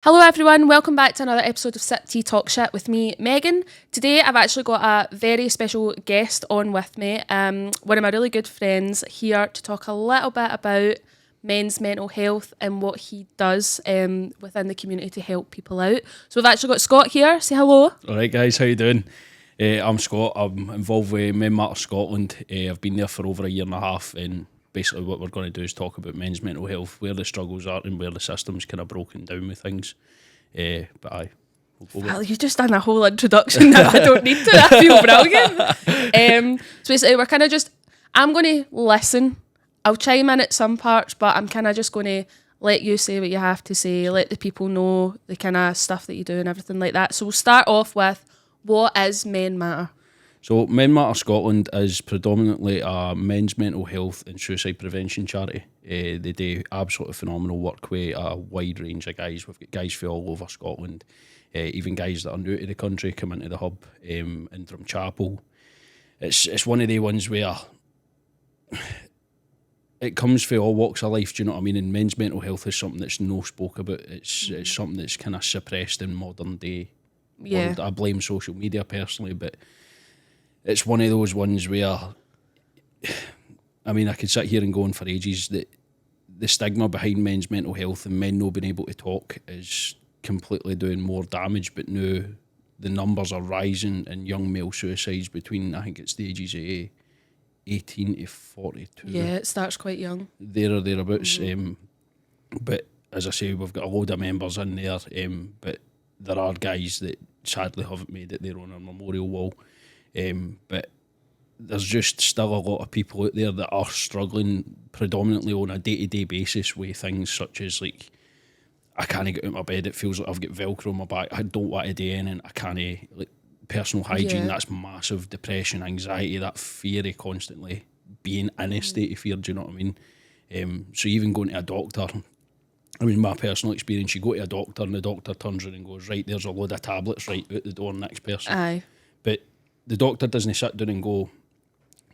Hello everyone, welcome back to another episode of Sip Tea Talk Shit with me, Megan. Today I've actually got a very special guest on with me, one of my really good friends here to talk a little bit about men's mental health and what he does within the community to help people out. So we've actually got Scott here, say hello. Alright guys, how you doing? I'm Scott, I'm involved with Men Matter Scotland. I've been there for over a year and a half, and basically what we're going to do is talk about men's mental health, where the struggles are and where the system's kind of broken down with things. But aye, we'll go with Well, you just done a whole introduction that I don't need to. I feel brilliant. So basically we're kind of just, I'm going to listen. I'll chime in at some parts, but I'm kind of just going to let you say what you have to say, let the people know the kind of stuff that you do and everything like that. So we'll start off with, what is Men Matter? So Men Matter Scotland is predominantly a men's mental health and suicide prevention charity. They do absolutely phenomenal work with a wide range of guys. We've got guys from all over Scotland, even guys that are new to the country come into the hub in Drumchapel. It's one of the ones where it comes for all walks of life, do you know what I mean? And men's mental health is something that's no spoke about. It's something that's kind of suppressed in modern day world. I blame social media personally, but it's one of those ones where, I mean, I could sit here and go on for ages, that the stigma behind men's mental health and men not being able to talk is completely doing more damage. But now the numbers are rising in young male suicides between, I think it's the ages of 18 to 42. Yeah, it starts quite young. There or thereabouts. But as I say, we've got a load of members in there, but there are guys that sadly haven't made it there on our memorial wall. But there's just still a lot of people out there that are struggling predominantly on a day-to-day basis with things such as, like, I can't get out of my bed, it feels like I've got Velcro on my back, I don't want to do anything, I can't, like, personal hygiene, that's massive, depression, anxiety, that fear of constantly being in a state of fear, do you know what I mean? So even going to a doctor, I mean, my personal experience, you go to a doctor and the doctor turns around and goes, right, there's a load of tablets right out the door, next person. Aye. But the doctor doesn't sit down and go,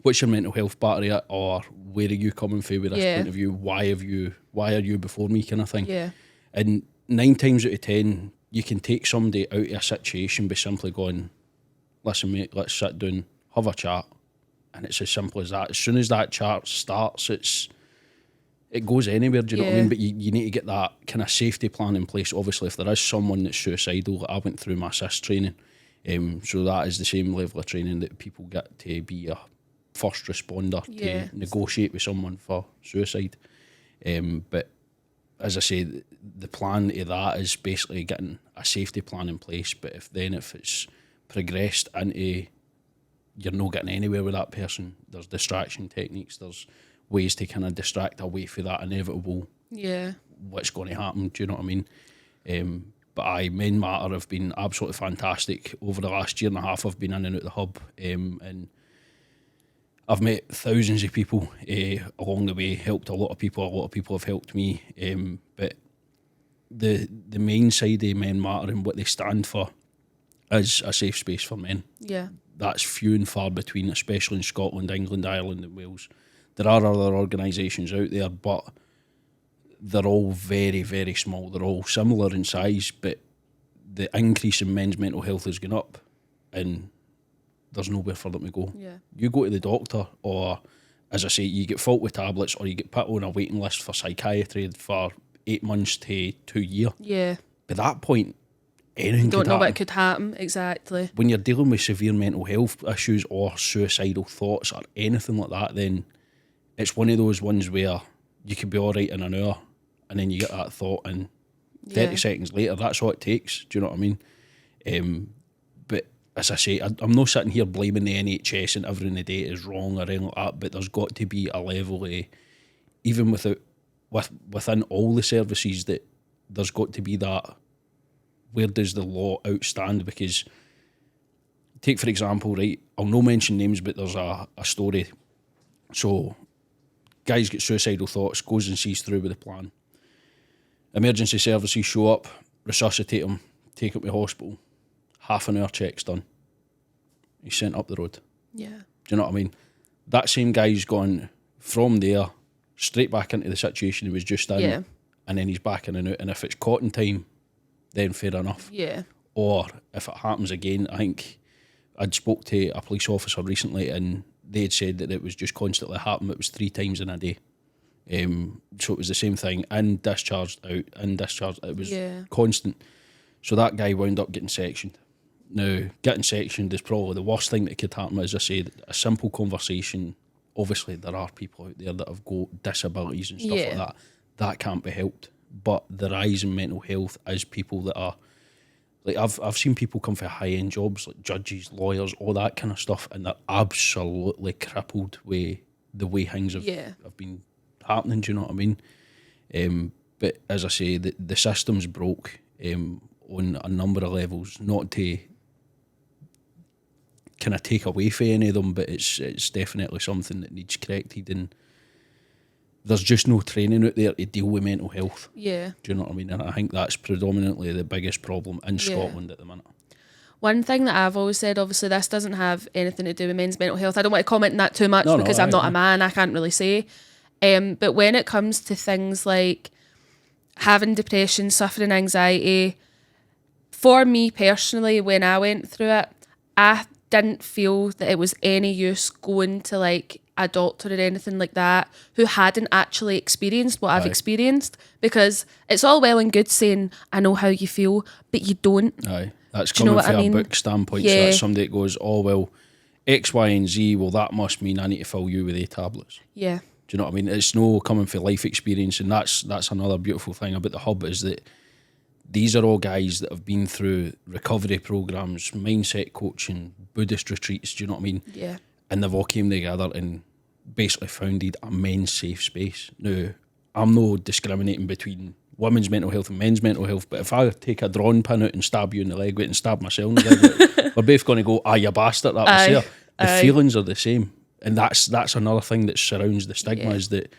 what's your mental health battery at, or where are you coming from with this point of view, why are you before me, kind of thing. Yeah. And 9 times out of 10 you can take somebody out of a situation by simply going, listen mate, let's sit down, have a chat, and it's as simple as that. As soon as that chat starts, it goes anywhere, do you know what I mean? But you need to get that kind of safety plan in place. Obviously, if there is someone that's suicidal, I went through my SIS training, so that is the same level of training that people get to be a first responder to negotiate with someone for suicide. But as I say, the plan to that is basically getting a safety plan in place. But if it's progressed into you're not getting anywhere with that person, there's distraction techniques, there's ways to kind of distract away from that inevitable what's going to happen, do you know what I mean? But Men Matter have been absolutely fantastic. Over the last year and a half I've been in and out the hub, and I've met thousands of people along the way, helped a lot of people have helped me, but the main side of Men Matter and what they stand for is a safe space for men. Yeah. That's few and far between, especially in Scotland, England, Ireland and Wales. There are other organisations out there, but they're all very, very small. They're all similar in size, but the increase in men's mental health has gone up and there's nowhere for them to go. Yeah. You go to the doctor, or, as I say, you get fought with tablets, or you get put on a waiting list for psychiatry for 8 months to 2 years. Yeah. By that point, anything don't know what could happen, exactly. When you're dealing with severe mental health issues or suicidal thoughts or anything like that, then it's one of those ones where you could be all right in an hour and then you get that thought and 30 seconds later, that's all it takes. Do you know what I mean? But as I say, I'm not sitting here blaming the NHS and everything they do is wrong or anything like that, but there's got to be a level of, even within all the services, that there's got to be that, where does the law outstand? Because, take for example, right, I'll no mention names, but there's a story. So, guys get suicidal thoughts, goes and sees through with the plan. Emergency services show up, resuscitate him, take him to hospital. Half an hour check's done. He's sent up the road. Yeah. Do you know what I mean? That same guy's gone from there straight back into the situation he was just in, and then he's back in and out. And if it's caught in time, then fair enough. Yeah. Or if it happens again, I think I'd spoke to a police officer recently and they had said that it was just constantly happening. It was 3 times in a day. So it was the same thing, in discharged, out, in discharged. It was constant. So that guy wound up getting sectioned. Now, getting sectioned is probably the worst thing that could happen. As I said, a simple conversation. Obviously, there are people out there that have got disabilities and stuff like that. That can't be helped. But the rise in mental health is people that are, like, I've seen people come for high-end jobs, like judges, lawyers, all that kind of stuff, and they're absolutely crippled with the way things have been happening, do you know what I mean? But as I say, the system's broke on a number of levels, not to kind of take away from any of them, but it's definitely something that needs corrected, and there's just no training out there to deal with mental health. Yeah. Do you know what I mean? And I think that's predominantly the biggest problem in Scotland at the minute. One thing that I've always said, obviously this doesn't have anything to do with men's mental health. I don't want to comment on that too much because I'm not a man, I can't really say. But when it comes to things like having depression, suffering anxiety, for me personally, when I went through it, I didn't feel that it was any use going to like a doctor or anything like that who hadn't actually experienced what I've experienced, because it's all well and good saying I know how you feel, but you don't. Aye, that's coming from a book standpoint. So that's somebody that goes, oh well, X, Y, and Z. Well, that must mean I need to fill you with A tablets. Yeah. Do you know what I mean? It's no coming for life experience, and that's another beautiful thing about the hub, is that these are all guys that have been through recovery programs, mindset coaching, Buddhist retreats. Do you know what I mean? Yeah. And they've all came together and basically founded a men's safe space. Now, I'm no discriminating between women's mental health and men's mental health, but if I take a drawing pin out and stab you in the leg with it and stab myself in the leg with it, we're both going to go, you bastard, that was there. The feelings are the same. And that's another thing that surrounds the stigma, is that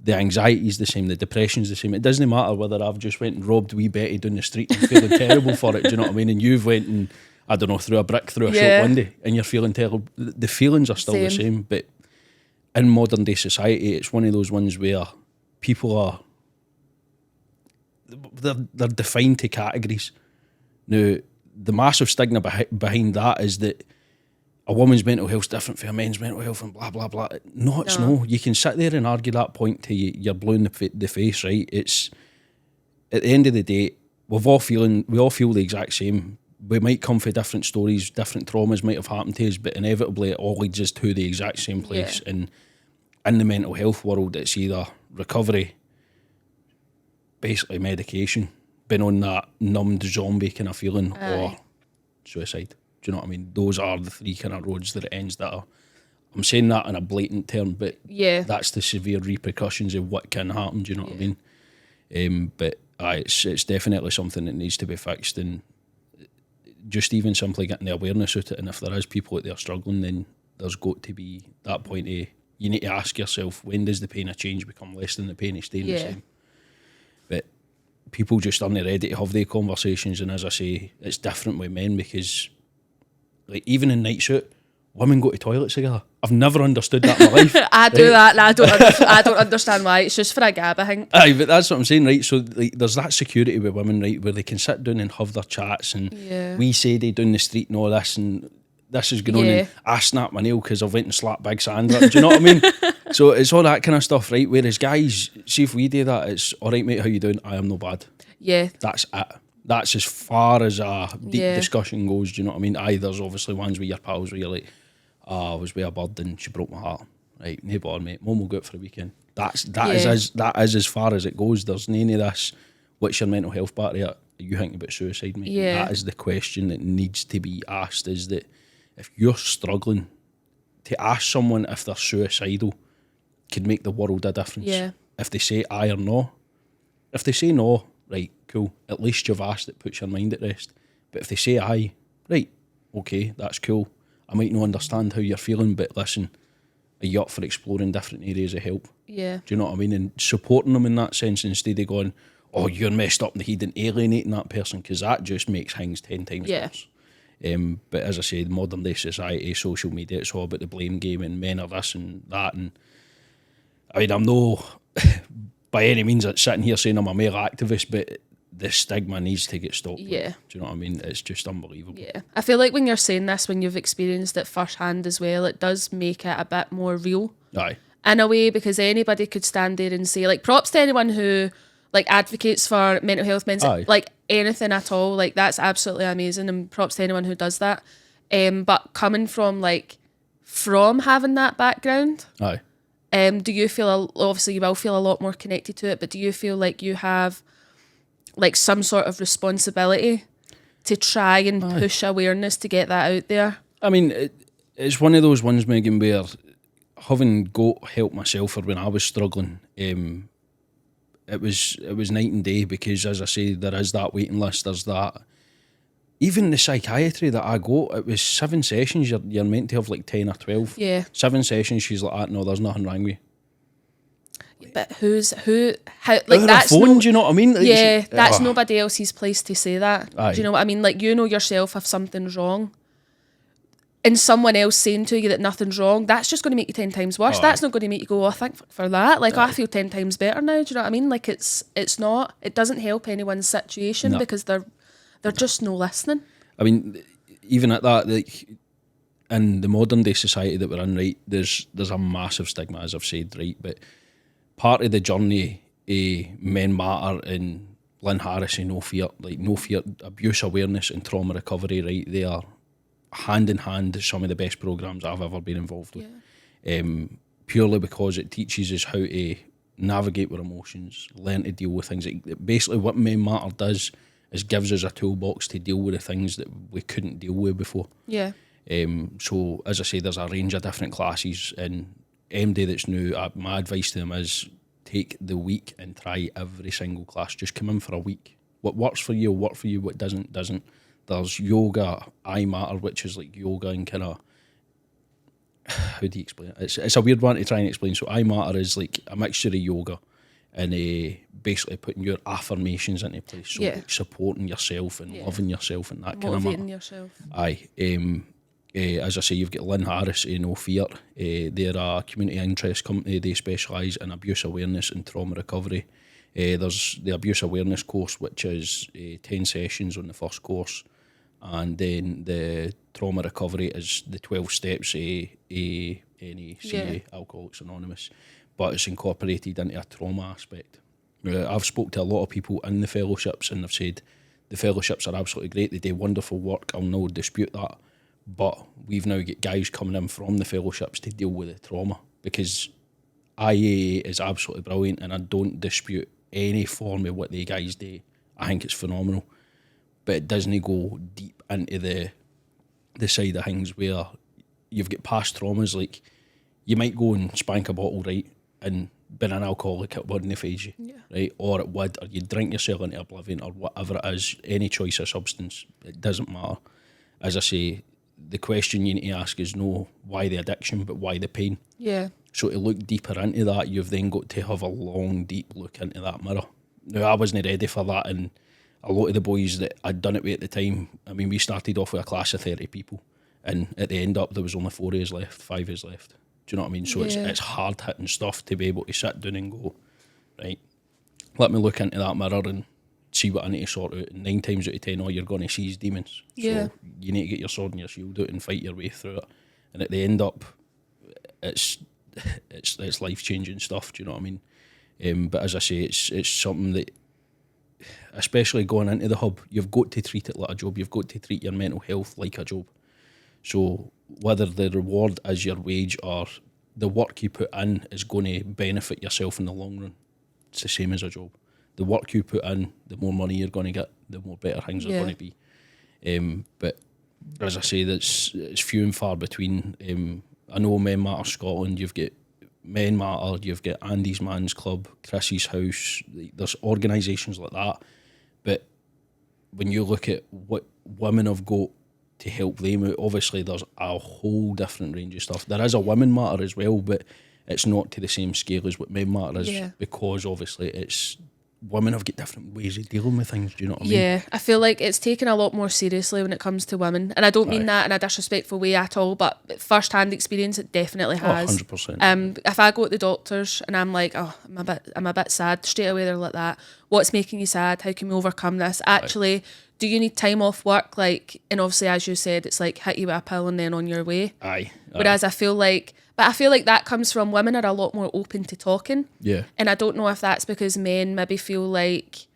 the anxiety is the same, the depression is the same. It doesn't matter whether I've just went and robbed wee Betty down the street and feeling terrible for it, do you know what I mean? And you've went and, I don't know, threw a brick through a shop window and you're feeling terrible. The feelings are still the same, but in modern day society, it's one of those ones where people are, they're defined to categories. Now, the massive stigma behind that is that a woman's mental health is different from a men's mental health and blah, blah, blah. No, it's no. You can sit there and argue that point till you're blue in the face, right? It's, at the end of the day, we all feel the exact same. We might come from different stories, different traumas might have happened to us, but inevitably it all leads us to the exact same place. And in the mental health world, it's either recovery, basically medication, been on that numbed zombie kind of feeling, or suicide. Do you know what I mean? Those are the 3 kind of roads that it ends that are. I'm saying that in a blatant term, but that's the severe repercussions of what can happen. Do you know what I mean? But it's definitely something that needs to be fixed, and just even simply getting the awareness of it. And if there is people out there struggling, then there's got to be that point of, you need to ask yourself, when does the pain of change become less than the pain of staying the same? But people just aren't ready to have the conversations, and as I say, it's different with men, because like even in night suit, women go to toilets together. I've never understood that in my life. I do that, and I don't understand why. It's just for a gab, I think. Aye, but that's what I'm saying, right? So like, there's that security with women, right, where they can sit down and have their chats, and we say they down the street and all this, and this is going on, and I snap my nail because I've went and slapped Big Sandra. Do you know what I mean? So it's all that kind of stuff, right? Whereas guys, see if we do that, it's all right, mate, how you doing? I am no bad. Yeah. That's it. That's as far as a deep discussion goes, do you know what I mean? Aye, there's obviously ones with your pals where you're like, I was with a bird and she broke my heart. Right, no bother, mate. Mum will go out for a weekend. That is as far as it goes. There's none of this, what's your mental health battery at? Are you thinking about suicide, mate? That is the question that needs to be asked, is that if you're struggling, to ask someone if they're suicidal could make the world a difference. If they say aye or no. If they say no, right, cool, at least you've asked, it puts your mind at rest. But if they say aye, right, okay, that's cool. I might not understand how you're feeling, but listen, are you up for exploring different areas of help? Yeah. Do you know what I mean? And supporting them in that sense, instead of going, oh, you're messed up in the head, and alienating that person, because that just makes things 10 times worse. But as I said, modern day society, social media, it's all about the blame game, and men are this and that. And I mean, I'm no by any means sitting here saying I'm a male activist, but the stigma needs to get stopped. Yeah. Do you know what I mean? It's just unbelievable. Yeah. I feel like when you're saying this, when you've experienced it firsthand as well, it does make it a bit more real. Aye. In a way, because anybody could stand there and say, like, props to anyone who like advocates for mental health, Aye. like anything at all, like that's absolutely amazing, and props to anyone who does that. But coming from having that background, Aye. do you feel, obviously you will feel a lot more connected to it, but do you feel like you have like some sort of responsibility to try and push awareness to get that out there? I mean, it's one of those ones, Megan, where having got help myself for when I was struggling, it was night and day, because as I say, there is that waiting list, there's that. Even the psychiatry that I got, it was 7 sessions. You're meant to have like 10 or 12. Yeah. 7 sessions, she's like, no, there's nothing wrong with you. But how, like, Over that's a phone, no, do you know what I mean? Like, yeah, that's nobody else's place to say that. Aye. Do you know what I mean? Like, you know yourself if something's wrong, and someone else saying to you that nothing's wrong, that's just going to make you 10 times worse. Aye. That's not going to make you go, oh, thank fuck for that. Like, I feel 10 times better now. Do you know what I mean? Like, it doesn't help anyone's situation, No. because they're just no listening. I mean, even at that, like, in the modern day society that we're in, right, there's a massive stigma, as I've said, right, but part of the journey Men Matter and Lynn Harris and No Fear, abuse awareness and trauma recovery, right, they are hand in hand some of the best programs I've ever been involved with. Yeah. Purely because it teaches us how to navigate with emotions, learn to deal with things. Basically, what Men Matter does is gives us a toolbox to deal with the things that we couldn't deal with before. Yeah. So, as I say, there's a range of different classes, and MD that's new, my advice to them is take the week and try every single class. Just come in for a week. What works for you will work for you, what doesn't. There's yoga, I Matter, which is like yoga and kind of, how do you explain it? It's a weird one to try and explain. So I Matter is like a mixture of yoga and basically putting your affirmations into place. So like supporting yourself and loving yourself and that kind of matter. Motivating yourself. Aye. As I say, you've got Lynn Harris, No Fear. They're a community interest company. They specialise in abuse awareness and trauma recovery. There's the abuse awareness course, which is 10 sessions on the first course. And then the trauma recovery is the 12 steps, NA, Alcoholics Anonymous. But it's incorporated into a trauma aspect. I've spoke to a lot of people in the fellowships, and they've said the fellowships are absolutely great. They do wonderful work. I'll no dispute that. But we've now got guys coming in from the fellowships to deal with the trauma, because IAA is absolutely brilliant, and I don't dispute any form of what they guys do. I think it's phenomenal. But it doesn't go deep into the side of things where you've got past traumas. Like, you might go and spank a bottle, right, and being an alcoholic, it wouldn't phase you, right? Or it would, or you drink yourself into oblivion, or whatever it is, any choice of substance, it doesn't matter. As I say, the question you need to ask is no why the addiction, but why the pain. Yeah. So to look deeper into that, you've then got to have a long, deep look into that mirror. Now, I wasn't ready for that, and a lot of the boys that I'd done it with at the time, I mean, we started off with a class of 30 people, and at the end up, there was only 4 years left, 5 years left. Do you know what I mean? So it's hard-hitting stuff to be able to sit down and go, right, let me look into that mirror and see what I need to sort out. And 9 times out of 10, all you're going to see is demons. So you need to get your sword and your shield out and fight your way through it. And at the end up, it's life-changing stuff, do you know what I mean? But as I say, it's something that, especially going into the hub, you've got to treat it like a job. You've got to treat your mental health like a job. So whether the reward is your wage or the work you put in is going to benefit yourself in the long run, it's the same as a job. The work you put in, the more money you're going to get, the more better things are going to be. But as I say, it's few and far between. I know Men Matter Scotland, you've got Men Matter, you've got Andy's Man's Club, Chrissy's House, there's organisations like that. But when you look at what women have got to help them out, obviously there's a whole different range of stuff. There is a Women Matter as well, but it's not to the same scale as what Men Matter is, because obviously it's women have got different ways of dealing with things. Do you know what I mean? Yeah, I feel like it's taken a lot more seriously when it comes to women. And I don't mean Aye. that in a disrespectful way at all, but first-hand experience, it definitely has. 100%. If I go to the doctors and I'm like, oh, I'm a bit sad, straight away they're like that. What's making you sad? How can we overcome this? Actually, do you need time off work? Like, and obviously, as you said, it's like hit you with a pill and then on your way. Aye. Whereas I feel like that comes from women are a lot more open to talking. Yeah. And I don't know if that's because men maybe feel like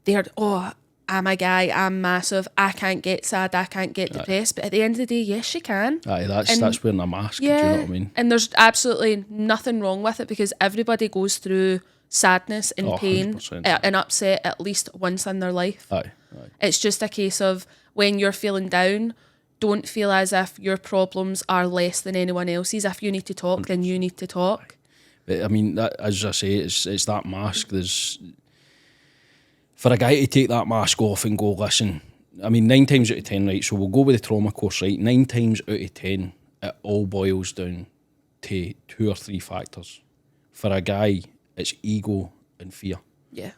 they're, oh, I'm a guy, I'm massive, I can't get sad, I can't get depressed. But at the end of the day, yes, you can. Aye, that's wearing a mask. Yeah. Do you know what I mean? And there's absolutely nothing wrong with it because everybody goes through sadness and pain 100%. and upset at least once in their life. Aye. It's just a case of when you're feeling down, don't feel as if your problems are less than anyone else's. If you need to talk, then you need to talk. But, I mean, that, as I say, it's that mask. There's for a guy to take that mask off and go, listen, I mean, 9 times out of 10, right, so we'll go with the trauma course, right, 9 times out of 10, it all boils down to 2 or 3 factors. For a guy, it's ego and fear. Yeah.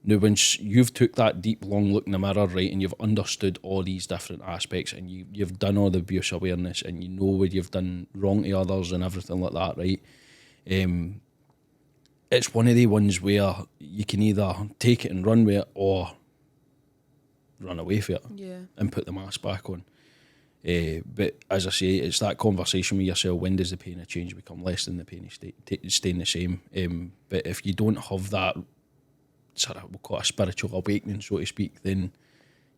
Now, once you've took that deep, long look in the mirror, right, and you've understood all these different aspects and you've done all the abuse awareness and you know what you've done wrong to others and everything like that, right, it's one of the ones where you can either take it and run with it or run away from it and put the mask back on. But as I say, it's that conversation with yourself. When does the pain of change become less than the pain of staying the same? But if you don't have that sort of, we'll call it a spiritual awakening, so to speak, then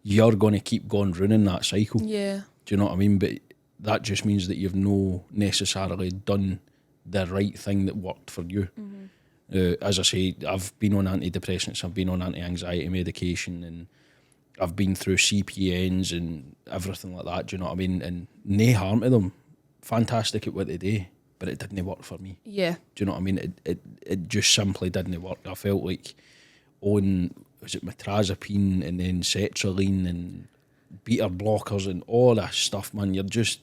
you're going to keep going running that cycle. Yeah. Do you know what I mean? But that just means that you've no necessarily done the right thing that worked for you. As I say, I've been on antidepressants, I've been on anti-anxiety medication, and I've been through CPNs and everything like that, do you know what I mean? And no harm to them. Fantastic at what they do, but it didn't work for me. Yeah. Do you know what I mean? It just simply didn't work. I felt like on, was it metrazapine and then sertraline and beta blockers and all that stuff, man, you're just,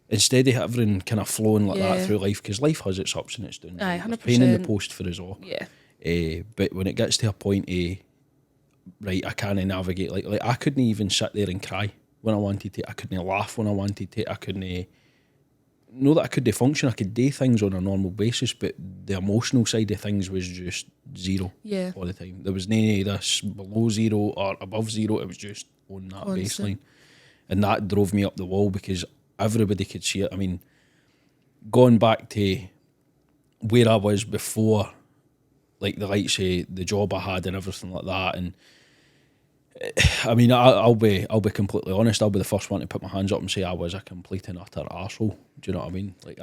instead of everything kind of flowing like that through life, because life has its ups and its downs. Aye, 100%. There's pain in the post for us all. Yeah. But when it gets to a point right, I can't navigate, like I couldn't even sit there and cry when I wanted to. I couldn't laugh when I wanted to. I couldn't know that I could function. I could do things on a normal basis, but the emotional side of things was just zero all the time. There was none of this below zero or above zero. It was just on that baseline. And that drove me up the wall because everybody could see it. I mean, going back to where I was before, like the likes of the job I had and everything like that, and I mean, I'll be completely honest. I'll be the first one to put my hands up and say I was a complete and utter arsehole. Do you know what I mean? Like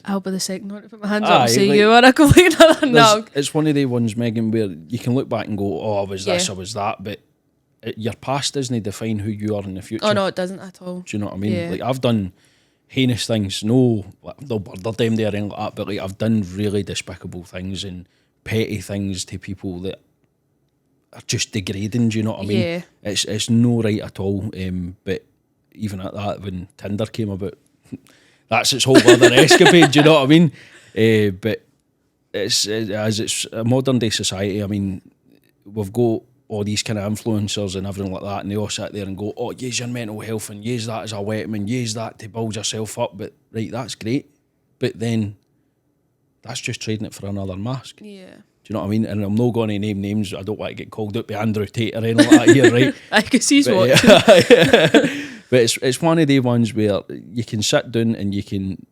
I'll be the second one to put my hands up and say you are a complete and utter no. It's one of the ones, Megan, where you can look back and go, oh, I was this, I was that, but your past doesn't define who you are in the future. Oh no, it doesn't at all. Do you know what I mean? Like I've done heinous things. No murder them there or anything like that, but like I've done really despicable things and petty things to people that are just degrading. Do you know what I mean? Yeah. It's no right at all. But even at that, when Tinder came about, that's its whole other escapade. Do you know what I mean? But it's a modern day society. I mean, we've got all these kind of influencers and everything like that, and they all sit there and go, oh, use your mental health and use that as a weapon, use that to build yourself up. But right, that's great. But then that's just trading it for another mask. Yeah. Do you know what I mean? And I'm not going to name names. I don't want to get called out by Andrew Tate or anything like that here, right? I can see he's watching. But it's one of the ones where you can sit down and you can,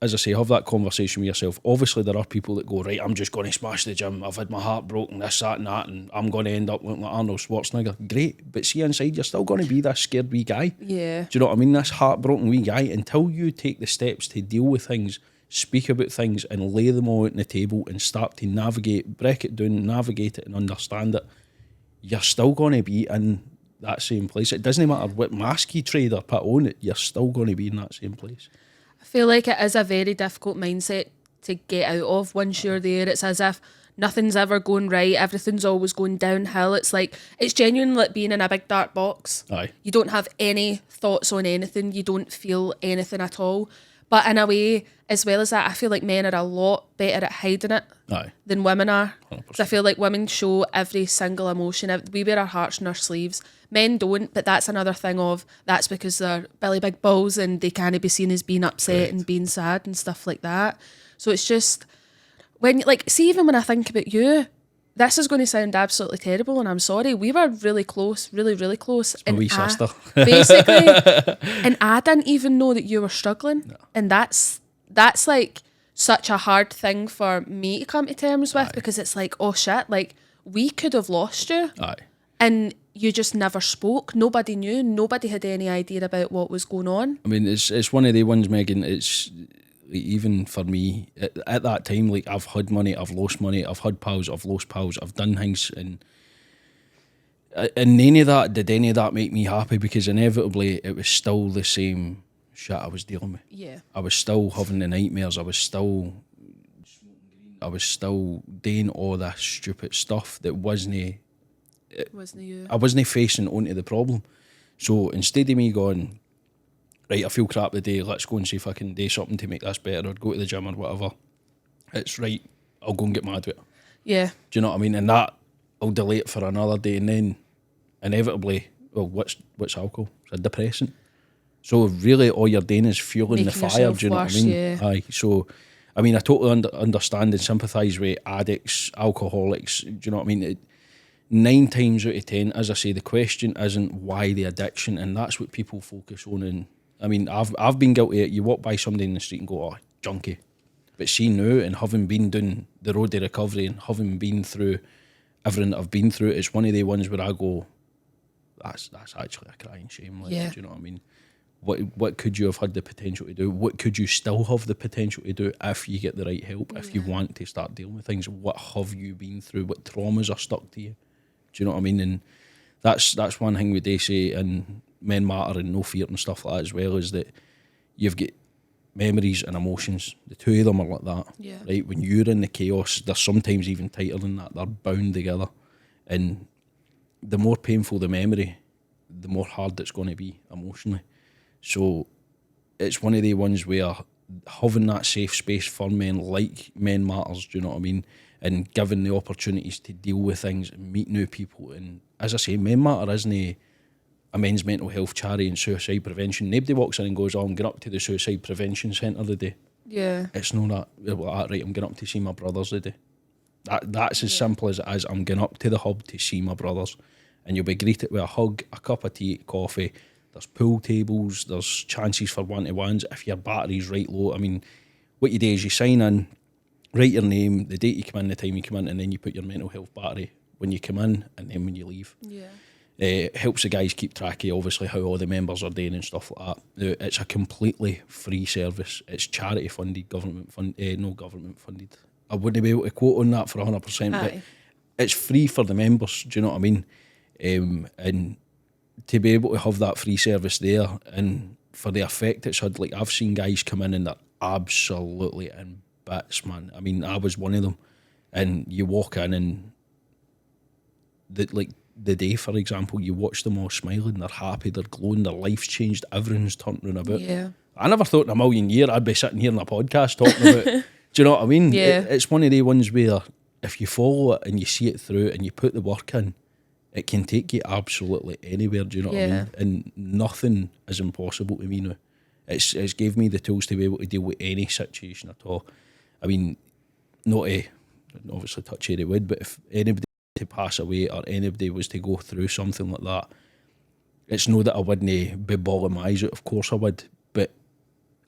as I say, have that conversation with yourself. Obviously, there are people that go, right, I'm just going to smash the gym. I've had my heart broken, this, that, and that, and I'm going to end up looking like Arnold Schwarzenegger. Great. But see, inside, you're still going to be this scared wee guy. Yeah. Do you know what I mean? This heartbroken wee guy. Until you take the steps to deal with things, speak about things and lay them all out on the table and start to navigate, break it down, navigate it and understand it, you're still going to be in that same place. It doesn't matter what mask you trade or put on it, you're still going to be in that same place. I feel like it is a very difficult mindset to get out of once you're there. It's as if nothing's ever going right, everything's always going downhill. It's like, it's genuine like being in a big dark box. Aye. You don't have any thoughts on anything, you don't feel anything at all. But in a way, as well as that, I feel like men are a lot better at hiding it Aye. than women are. 100%. Because I feel like women show every single emotion. We wear our hearts on our sleeves. Men don't, but that's another thing of that's because they're Billy Big Balls and they can't be seen as being upset Correct. and being sad and stuff like that. So it's just when like see even when I think about you, this is going to sound absolutely terrible and I'm sorry. We were really close, really, really close. My wee sister. Basically. And I didn't even know that you were struggling. No. And that's like such a hard thing for me to come to terms with. Aye. Because it's like, oh shit, like we could have lost you. Aye. And you just never spoke. Nobody knew. Nobody had any idea about what was going on. I mean, it's one of the ones, Megan, it's even for me at that time, like I've had money, I've lost money, I've had pals, I've lost pals, I've done things, and any of that did any of that make me happy? Because inevitably it was still the same shit I was dealing with. Yeah, I was still having the nightmares. I was still doing all that stupid stuff that wasn't you. I wasn't facing onto the problem. So instead of me going, right, I feel crap today, let's go and see if I can do something to make this better or go to the gym or whatever. It's right, I'll go and get mad with it. Yeah. Do you know what I mean? And that, I'll delay it for another day and then inevitably, well, what's alcohol? It's a depressant. So really all you're doing is fueling the fire, do you know what I mean? Yeah. Aye, so, I mean, I totally understand and sympathise with addicts, alcoholics, do you know what I mean? 9 times out of 10, as I say, the question isn't why the addiction, and that's what people focus on. And I mean, I've been guilty of it. You walk by somebody in the street and go, oh, junkie. But see now, and having been down the road to recovery and having been through everything that I've been through, it's one of the ones where I go, that's actually a crying shame. Like, yeah. Do you know what I mean? What could you have had the potential to do? What could you still have the potential to do if you get the right help? If you want to start dealing with things, what have you been through? What traumas are stuck to you? Do you know what I mean? And that's one thing we do say in Men Matter and No Fear and stuff like that as well, is that you've got memories and emotions. The two of them are like that. Yeah. Right? When you're in the chaos, they're sometimes even tighter than that. They're bound together. And the more painful the memory, the more hard it's going to be emotionally. So it's one of the ones where having that safe space for men like Men Matters, do you know what I mean? And giving the opportunities to deal with things and meet new people. And as I say, Men Matter isn't a men's mental health charity and suicide prevention. Nobody walks in and goes, oh, I'm going up to the suicide prevention centre today. Yeah. It's not that, right, I'm going up to see my brothers today. That's as simple as it is. I'm going up to the hub to see my brothers. And you'll be greeted with a hug, a cup of tea, coffee. There's pool tables, there's chances for one-to-ones. If your battery's right low, I mean, what you do is you sign in, write your name, the date you come in, the time you come in, and then you put your mental health battery when you come in and then when you leave. Yeah. It helps the guys keep track of obviously how all the members are doing and stuff like that. It's a completely free service. It's charity funded, no government funded. I wouldn't be able to quote on that for 100%, but it's free for the members. Do you know what I mean? And to be able to have that free service there, and for the effect it's had, like I've seen guys come in and they're absolutely in bits, man. I mean, I was one of them, and you walk in and the day, for example, you watch them all smiling, they're happy, they're glowing, their life's changed, everything's turned round about. Yeah. I never thought in a million years I'd be sitting here in a podcast talking about do you know what I mean? Yeah. It's one of the ones where if you follow it and you see it through and you put the work in, it can take you absolutely anywhere, do you know what I mean? And nothing is impossible to me now. It's gave me the tools to be able to deal with any situation at all. I mean, not to obviously touch any wood, but if anybody to pass away or anybody was to go through something like that, it's no that I wouldn't be bawling my eyes out, of course I would, but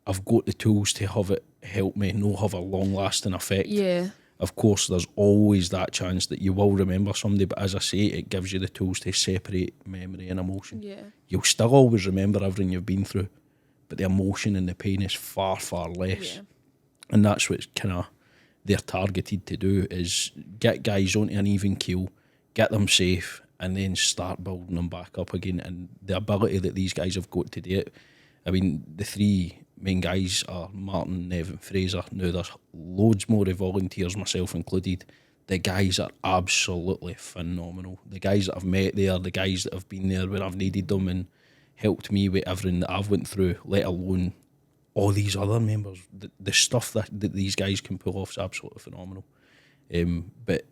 I've got the tools to have it help me, no have a long lasting effect. Yeah. Of course, there's always that chance that you will remember somebody, but as I say, it gives you the tools to separate memory and emotion. Yeah. You'll still always remember everything you've been through, but the emotion and the pain is far, far less. Yeah. And that's what kind of they're targeted to do, is get guys onto an even keel, get them safe, and then start building them back up again. And the ability that these guys have got to do it, I mean, the 3 main guys are Martin, Nev and Fraser. Now there's loads more of volunteers, myself included. The guys are absolutely phenomenal. The guys that I've met there, the guys that have been there when I've needed them and helped me with everything that I've went through, let alone all these other members, the stuff that these guys can pull off is absolutely phenomenal. But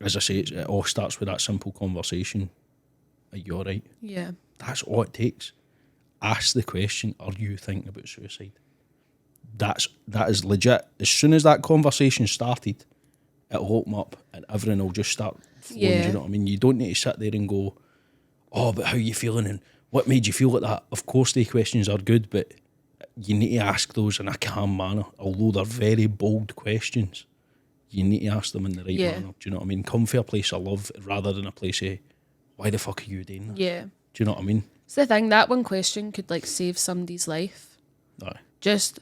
as I say, it all starts with that simple conversation. Are you all right? Yeah. That's all it takes. Ask the question, are you thinking about suicide? That is legit. As soon as that conversation started, it'll open up and everything will just start flowing. Yeah. Do you know what I mean? You don't need to sit there and go, oh, but how are you feeling and what made you feel like that? Of course the questions are good, but you need to ask those in a calm manner. Although they're very bold questions, you need to ask them in the right manner. Do you know what I mean? Come from a place of love rather than a place of, why the fuck are you doing this? Yeah. Do you know what I mean? It's the thing, that one question could like save somebody's life. Aye. Just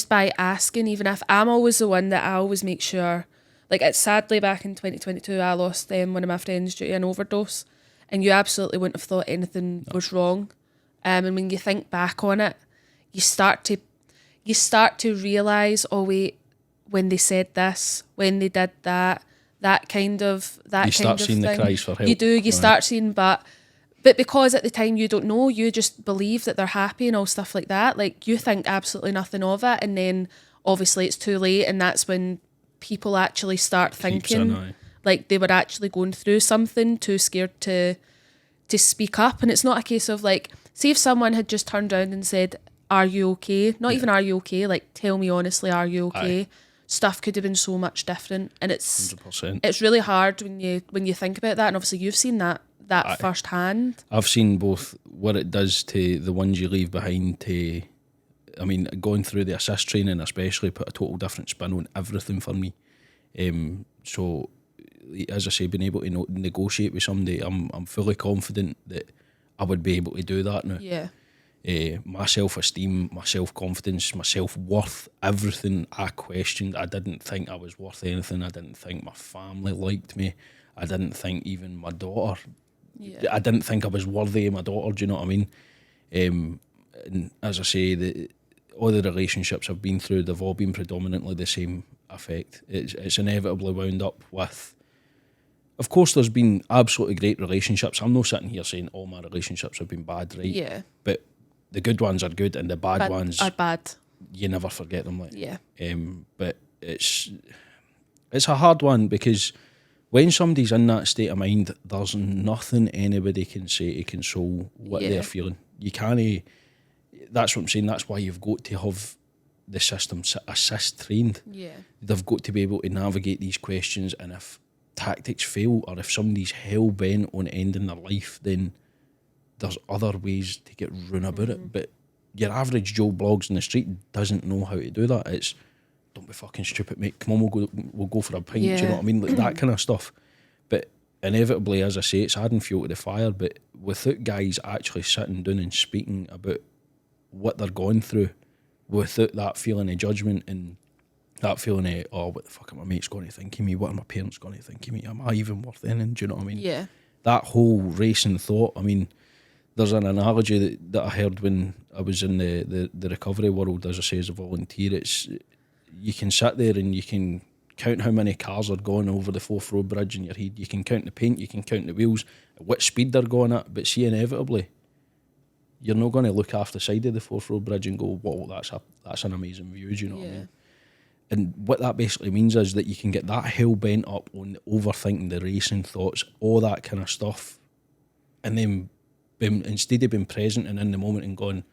by asking, even if I'm always the one that I always make sure, like it's sadly back in 2022 I lost one of my friends due to an overdose, and you absolutely wouldn't have thought anything was wrong. And when you think back on it, you start to realise, oh wait, when they said this, when they did that kind of You start seeing the cries for help. You do, you start seeing, but because at the time you don't know, you just believe that they're happy and all stuff like that. Like you think absolutely nothing of it, and then obviously it's too late, and that's when people actually start thinking like they were actually going through something, too scared to speak up. And it's not a case of like, see if someone had just turned around and said, "Are you okay?" Not even "Are you okay?" Like, tell me honestly, are you okay? Aye. Stuff could have been so much different, and 100%. it's really hard when you think about that. And obviously you've seen that Aye. firsthand. I've seen both what it does to the ones you leave behind to, I mean, going through the assist training especially put a total different spin on everything for me. So, as I say, being able to negotiate with somebody, I'm fully confident that I would be able to do that now. Yeah. My self-esteem, my self-confidence, my self-worth, everything I questioned. I didn't think I was worth anything. I didn't think my family liked me. I didn't think even my daughter. Yeah. I didn't think I was worthy of my daughter. Do you know what I mean? And as I say, all the relationships I've been through, they've all been predominantly the same effect. It's inevitably wound up with. Of course, there's been absolutely great relationships. I'm not sitting here saying all my relationships have been bad, right? Yeah. But the good ones are good, and the bad ones are bad. You never forget them. Like, Yeah. But it's a hard one because when somebody's in that state of mind, there's nothing anybody can say to console what they're feeling. You can't. That's what I'm saying. That's why you've got to have the system assist trained. Yeah. They've got to be able to navigate these questions, and if tactics fail or if somebody's hell bent on ending their life, then there's other ways to get round about it. But your average Joe Blogs in the street doesn't know how to do that. It's, don't be fucking stupid, mate. Come on, we'll go for a pint. Do you know what I mean? Like that kind of stuff. But inevitably, as I say, it's adding fuel to the fire. But without guys actually sitting down and speaking about what they're going through, without that feeling of judgment and that feeling of, oh, what the fuck are my mates going to think of me? What are my parents going to think of me? Am I even worth anything? Do you know what I mean? Yeah. That whole racing thought, I mean, there's an analogy that I heard when I was in the recovery world, as I say, as a volunteer. It's, you can sit there and you can count how many cars are going over the Forth Road Bridge in your head. You can count the paint, you can count the wheels, at what speed they're going at. But see, inevitably, you're not going to look off the side of the Forth Road Bridge and go, whoa, that's an amazing view, do you know what I mean? And what that basically means is that you can get that hell bent up on overthinking the racing thoughts, all that kind of stuff, and then instead of being present and in the moment and going,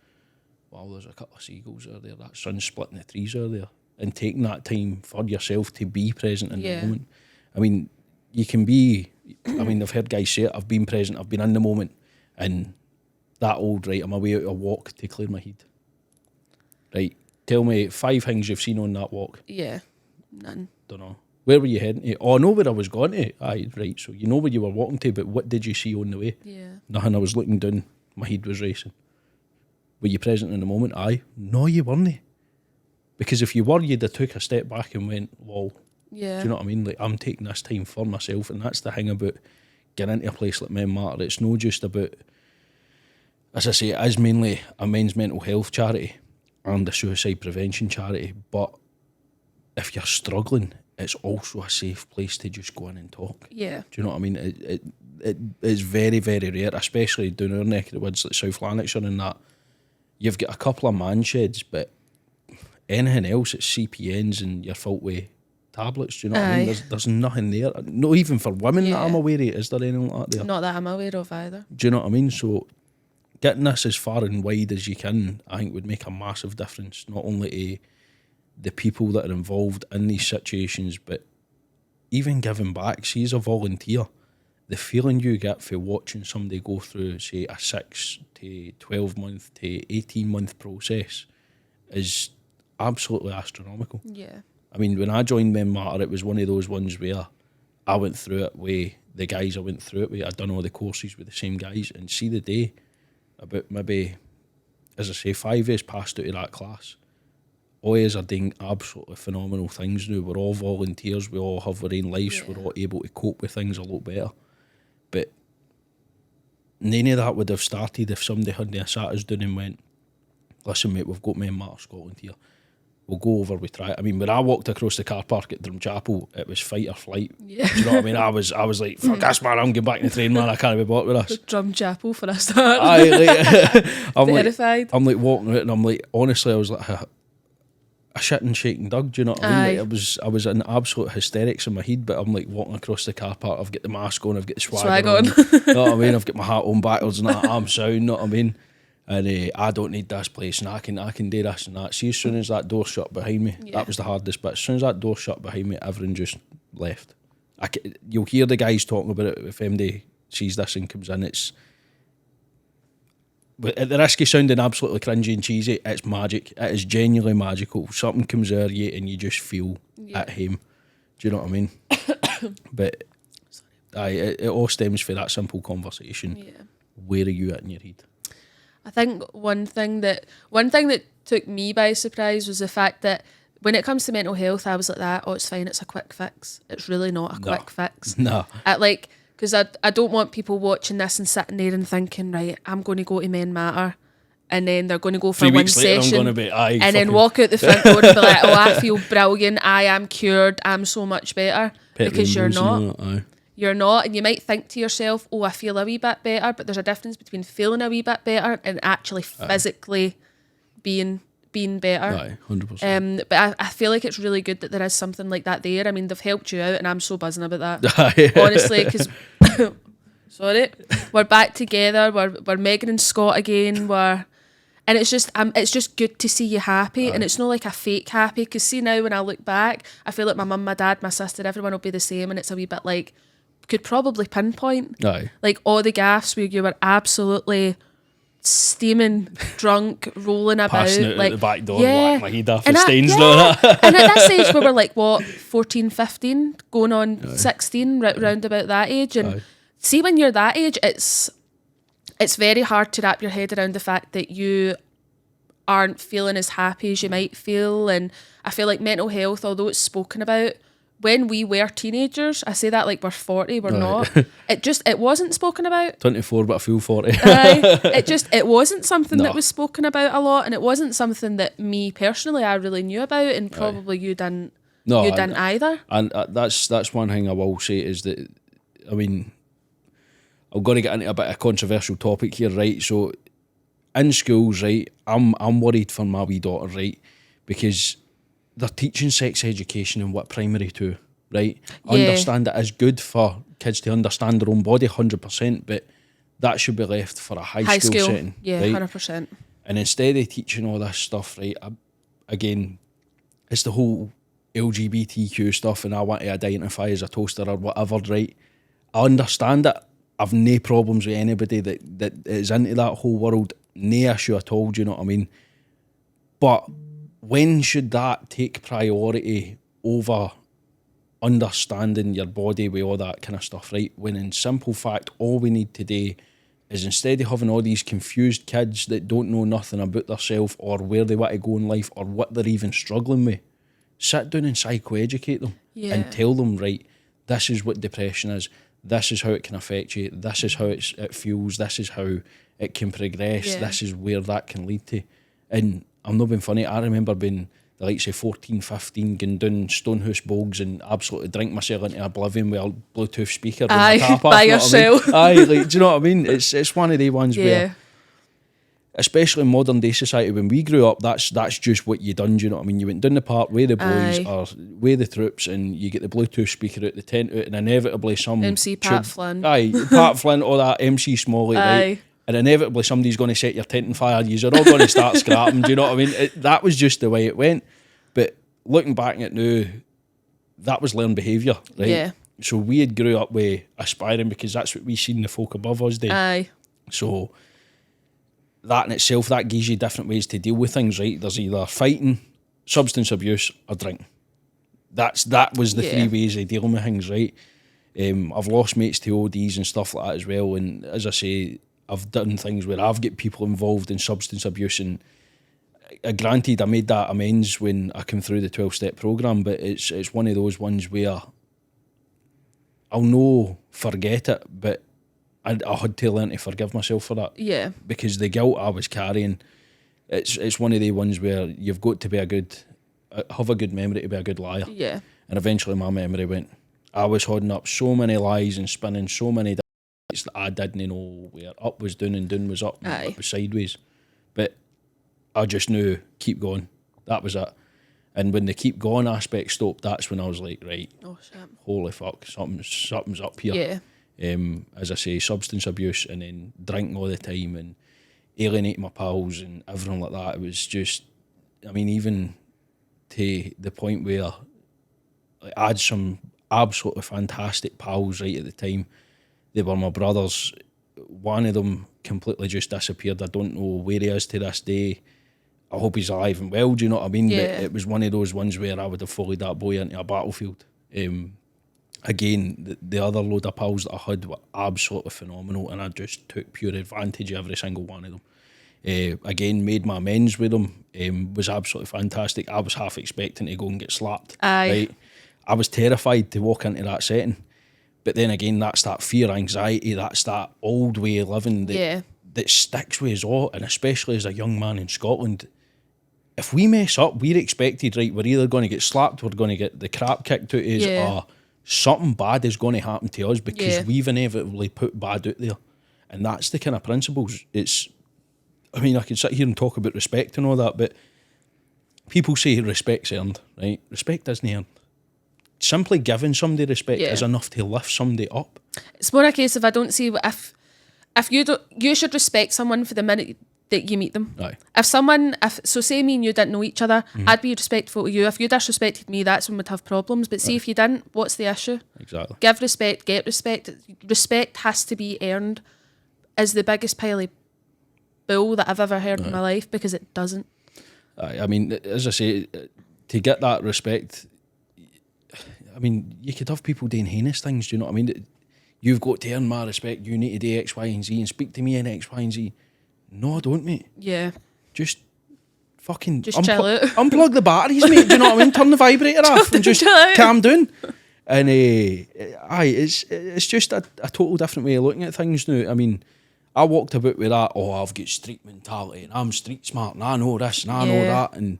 wow, there's a couple of seagulls out there, that sun's splitting the trees out there, and taking that time for yourself to be present in the moment. I mean, you can be, I mean, I've heard guys say it, I've been present, I've been in the moment, and that old, right, I'm away out a walk to clear my head. Right, tell me 5 things you've seen on that walk. Yeah, none. Don't know. Where were you heading to? Oh, I know where I was going to. Aye, right, so you know where you were walking to, but what did you see on the way? Yeah. Nothing. I was looking down, my head was racing. Were you present in the moment? Aye. No, you weren't. Because if you were, you'd have took a step back and went, whoa. Yeah. Do you know what I mean? Like, I'm taking this time for myself, and that's the thing about getting into a place like Men Matter. It's not just about, as I say, it is mainly a men's mental health charity and a suicide prevention charity, but if you're struggling, it's also a safe place to just go in and talk. Yeah. Do you know what I mean? It is very, very rare, especially down our neck of the woods, like South Lanarkshire and that. You've got a couple of man sheds, but anything else, it's CPNs and you're filled with tablets. Do you know what I mean? Aye. There's nothing there. Not even for women that I'm aware of. Is there anything like that there? Not that I'm aware of either. Do you know what I mean? So getting this as far and wide as you can, I think would make a massive difference, not only to the people that are involved in these situations, but even giving back. See, as a volunteer, the feeling you get for watching somebody go through, say, a 6 to 12 month to 18 month process is absolutely astronomical. Yeah. I mean, when I joined Men Matter, it was one of those ones where I went through it with the guys I went through it with. I'd done all the courses with the same guys, and see the day, about maybe, as I say, 5 years passed out of that class. All of us are doing absolutely phenomenal things now. We're all volunteers, we all have our own lives, we're all able to cope with things a lot better. But none of that would have started if somebody hadn't sat us down and went, listen mate, we've got Men Matter Scotland here. We'll go over, we try it. I mean, when I walked across the car park at Drumchapel, it was fight or flight. Yeah. Do you know what I mean? I was like, fuck this man, I'm getting back in the train, man, I can't be bought with this. Drumchapel for a start. I'm Terrified. I'm like walking out and I'm like, honestly, I was like a shitting shaking dog, do you know what I mean? Like, I was in absolute hysterics in my head, but I'm like walking across the car park, I've got the mask on, I've got the swag on. You know what I mean? I've got my hat on backwards and that, I'm sound, you know what I mean? And I don't need this place and I can do this and that. See, as soon as that door shut behind me, that was the hardest bit. As soon as that door shut behind me, everyone just left. You'll hear the guys talking about it if MD sees this and comes in. It's, but at the risk of sounding absolutely cringy and cheesy, it's magic. It is genuinely magical. Something comes out of you and you just feel at home. Do you know what I mean? But it all stems from that simple conversation. Yeah. Where are you at in your head? I think one thing that took me by surprise was the fact that when it comes to mental health, I was like that, oh, it's fine, it's a quick fix. It's really not a quick fix. No. Because I don't want people watching this and sitting there and thinking, right, I'm going to go to Men Matter, and then they're going to go for 3 one weeks later, session, I'm going to be, then walk out the front door and be like, oh, I feel brilliant, I am cured, I'm so much better. Because you're not. You're not, and you might think to yourself, oh, I feel a wee bit better, but there's a difference between feeling a wee bit better and actually physically being better. Aye, 100%. But I feel like it's really good that there is something like that there. I mean, they've helped you out, and I'm so buzzing about that. Honestly, because sorry, we're back together. We're Megan and Scott again. And it's just good to see you happy, and it's not like a fake happy. Because see now, when I look back, I feel like my mum, my dad, my sister, everyone will be the same, and it's a wee bit like could probably pinpoint like all the gaffes where you were absolutely steaming, drunk, rolling about, passing out like the back door, whack my head off the and stains and all that. And at that stage we were like, what, 14, 15, going on 16, round about that age. And see, when you're that age, it's very hard to wrap your head around the fact that you aren't feeling as happy as you might feel. And I feel like mental health, although it's spoken about, when we were teenagers, I say that like we're 40, we're not. It wasn't spoken about. 24, but I feel 40. It wasn't something that was spoken about a lot, and it wasn't something that me personally I really knew about, and probably you didn't. No, you didn't either. And that's one thing I will say is that, I mean, I'm going to get into a bit of a controversial topic here, right? So, in schools, right, I'm worried for my wee daughter, right, because they're teaching sex education in what, primary too, right? I understand it is good for kids to understand their own body 100%, but that should be left for a high school setting. Yeah, right? 100%. And instead of teaching all this stuff, right, again, it's the whole LGBTQ stuff, and I want to identify as a toaster or whatever, right? I understand it. I've no problems with anybody that is into that whole world. No issue at all, do you know what I mean? But when should that take priority over understanding your body with all that kind of stuff, right? When in simple fact, all we need to do is, instead of having all these confused kids that don't know nothing about themselves or where they want to go in life or what they're even struggling with, sit down and psychoeducate them and tell them, right, this is what depression is, this is how it can affect you, this is how it feels, this is how it can progress, this is where that can lead to. And I'm not being funny, I remember being the likes of 14, 15, going down Stonehouse Bogs and absolutely drink myself into oblivion with a Bluetooth speaker with my tap off, by yourself. I mean? Like, do you know what I mean? It's one of the ones where especially in modern day society, when we grew up, that's just what you done. Do you know what I mean? You went down the park with the boys Aye. or with the troops, and you get the Bluetooth speaker out, the tent out, and inevitably some MC Pat Flynn. Aye, Pat Flint or that MC Smalley, right? Aye. And inevitably somebody's going to set your tent on fire. You're all going to start scrapping. Do you know what I mean? That was just the way it went. But looking back at it now, that was learned behaviour, right? Yeah. So we had grew up with aspiring because that's what we seen the folk above us do. Aye. So that in itself, that gives you different ways to deal with things, right? There's either fighting, substance abuse, or drinking. That was the three ways of dealing with things, right? I've lost mates to ODs and stuff like that as well. And as I say, I've done things where I've got people involved in substance abuse, and granted, I made that amends when I came through the 12-step programme, but it's one of those ones where I'll no forget it, but I had to learn to forgive myself for that. Yeah. Because the guilt I was carrying, it's one of the ones where you've got to have a good memory to be a good liar. Yeah. And eventually my memory went. I was holding up so many lies and spinning so many that I didn't know where up was down and down was up and up was sideways. But I just knew, keep going. That was it. And when the keep going aspect stopped, that's when I was like, right, oh shit, holy fuck, something's up here. Yeah. As I say, substance abuse and then drinking all the time and alienating my pals and everything like that. It was just, I mean, even to the point where I had some absolutely fantastic pals right at the time. They were my brothers. One of them completely just disappeared. I don't know where he is to this day. I hope he's alive and well, do you know what I mean? Yeah. But it was one of those ones where I would have followed that boy into a battlefield. Again, the other load of pals that I had were absolutely phenomenal, and I just took pure advantage of every single one of them. Again, made my amends with them, was absolutely fantastic. I was half expecting to go and get slapped. Aye. Right? I was terrified to walk into that setting. But then again, that's that fear, anxiety, that's that old way of living that sticks with us all, and especially as a young man in Scotland. If we mess up, we're expected, right, we're either going to get slapped, we're going to get the crap kicked out of us, or something bad is going to happen to us because we've inevitably put bad out there. And that's the kind of principles. I mean, I can sit here and talk about respect and all that, but people say respect's earned, right? Respect isn't earned. Simply giving somebody respect is enough to lift somebody up. It's more a case of I don't see if you should respect someone for the minute that you meet them. Aye. So say me and you didn't know each other, I'd be respectful to you. If you disrespected me, that's when we'd have problems. But see if you didn't, what's the issue? Exactly. Give respect, get respect. Respect has to be earned is the biggest pile of bull that I've ever heard in my life, because it doesn't. I mean, as I say, to get that respect, I mean, you could have people doing heinous things, do you know what I mean? You've got to earn my respect, you need to do X, Y and Z and speak to me in X, Y and Z. No, I don't, mate. Yeah. Just fucking... Just chill out. Unplug the batteries, mate, do you know what I mean? Turn the vibrator off and just calm down. And it's just a total different way of looking at things now. I mean, I walked about with that, I've got street mentality and I'm street smart and I know this and I know that. And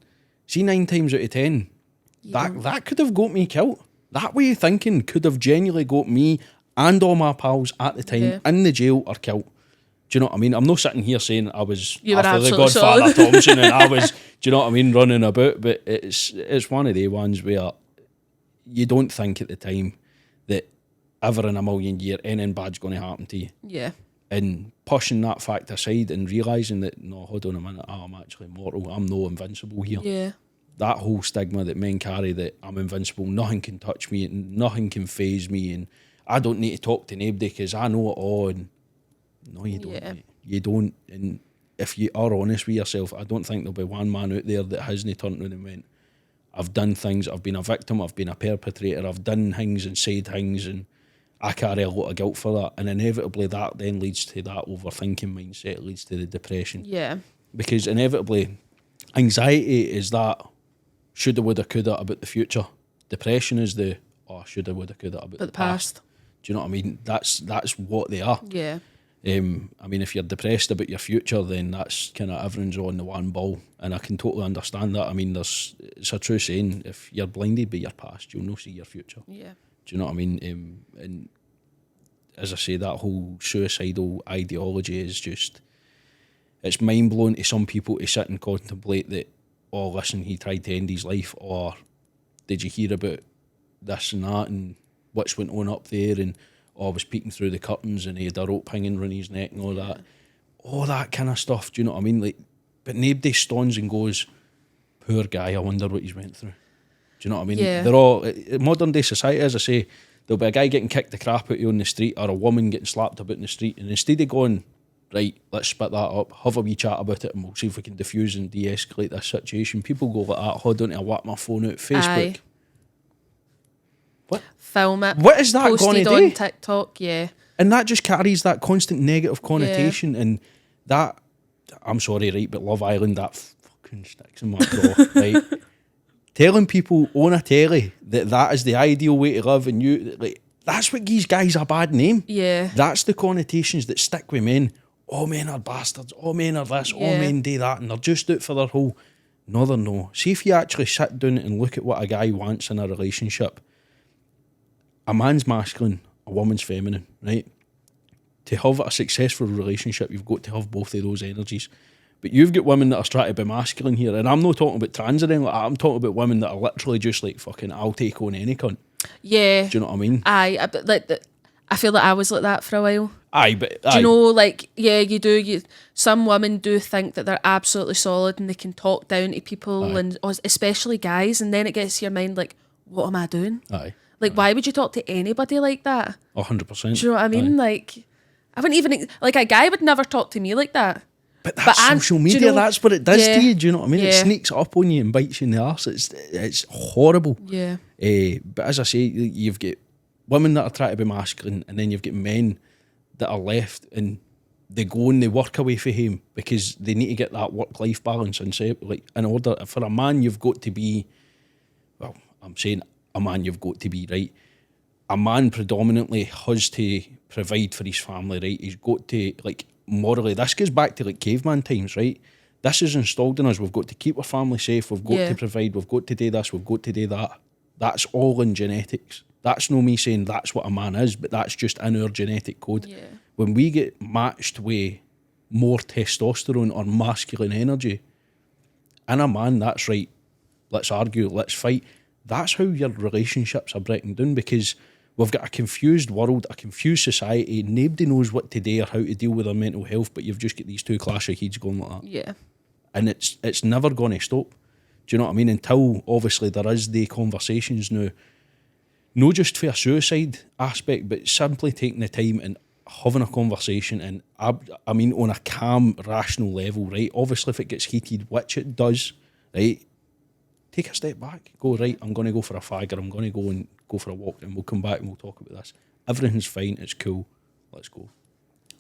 see, 9 times out of 10, that could have got me killed. That way of thinking could have genuinely got me and all my pals at the time in the jail or killed. Do you know what I mean? I'm not sitting here saying I was after the Godfather Thompson and I was, do you know what I mean, running about. But it's one of the ones where you don't think at the time that ever in a million years anything bad's going to happen to you. Yeah. And pushing that fact aside and realising that, no, hold on a minute, I'm actually mortal, I'm no invincible here. Yeah. That whole stigma that men carry that I'm invincible, nothing can touch me and nothing can faze me and I don't need to talk to nobody because I know it all. And no, you don't, mate. You don't. And if you are honest with yourself, I don't think there'll be one man out there that hasn't turned around and went, I've done things, I've been a victim, I've been a perpetrator, I've done things and said things, and I carry a lot of guilt for that. And inevitably that then leads to that overthinking mindset, leads to the depression. Yeah. Because inevitably anxiety is that shoulda, woulda, coulda about the future. Depression is the shoulda, woulda, coulda about the past. Do you know what I mean? That's what they are. Yeah. I mean, if you're depressed about your future, then that's kind of everyone's on the one ball, and I can totally understand that. I mean, it's a true saying: if you're blinded by your past, you'll not see your future. Yeah. Do you know what I mean? And as I say, that whole suicidal ideology is just, it's mind blowing to some people to sit and contemplate that, oh, listen, he tried to end his life, or did you hear about this and that and what's went on up there, and I was peeking through the curtains and he had a rope hanging around his neck and all that kind of stuff. Do you know what I mean? Like, but nobody stones and goes, poor guy, I wonder what he's went through. Do you know what I mean? Yeah. They're all, in modern day society, as I say, there'll be a guy getting kicked the crap out of you on the street, or a woman getting slapped about in the street, and instead of going, right, let's split that up, have a wee chat about it, and we'll see if we can diffuse and de-escalate this situation, people go like that, hold on to whack my phone out, Facebook. Aye. What? Film it. What is that going posted to on do? TikTok, yeah. And that just carries that constant negative connotation, and that, I'm sorry, right, but Love Island, that fucking sticks in my craw, right? Telling people on a telly that is the ideal way to live, and you, like, that's what gives guys a bad name. Yeah. That's the connotations that stick with men. Oh, men are bastards. Oh, men are this. Oh, men do that. And they're just out for their whole... No, they're no. See, if you actually sit down and look at what a guy wants in a relationship, a man's masculine, a woman's feminine, right? To have a successful relationship, you've got to have both of those energies. But you've got women that are trying to be masculine here, and I'm not talking about trans or anything like that. I'm talking about women that are literally just like, fucking, I'll take on any cunt. Yeah. Do you know what I mean? Aye, but like, I feel like I was like that for a while. Aye, but... Do you know, like, yeah, you do. Some women do think that they're absolutely solid and they can talk down to people, and especially guys, and then it gets to your mind, like, what am I doing? Aye. Like, why would you talk to anybody like that? 100%. Do you know what I mean? Aye. Like, I wouldn't even... Like, a guy would never talk to me like that. But that's social media, do you know, that's what it does yeah, to you, do you know what I mean? It yeah. sneaks up on you and bites you in the arse. It's horrible. Yeah. But as I say, you've got women that are trying to be masculine, and then you've got men that are left and they go and they work away for him because they need to get that work-life balance. And say, like, in order for a man, you've got to be, well, I'm saying a man, you've got to be, right? A man predominantly has to provide for his family, right? He's got to, like, morally, this goes back to like caveman times, right? This is installed in us. We've got to keep our family safe, we've got to provide, we've got to do this, we've got to do that. That's all in genetics. That's no me saying that's what a man is, but that's just in our genetic code. Yeah. When we get matched with more testosterone or masculine energy in a man, that's right, let's argue, let's fight. That's how your relationships are breaking down, because we've got a confused world, a confused society. Nobody knows what to do or how to deal with their mental health, but you've just got these two clash of heads going like that. Yeah. And it's never going to stop. Do you know what I mean? Until, obviously, there is the conversations now, not just for a suicide aspect, but simply taking the time and having a conversation, and I mean on a calm, rational level, right? Obviously, if it gets heated, which it does, right? Take a step back. Go, right, I'm going to go for a fag, or I'm going to go for a walk, and we'll come back and we'll talk about this. Everything's fine, it's cool, let's go.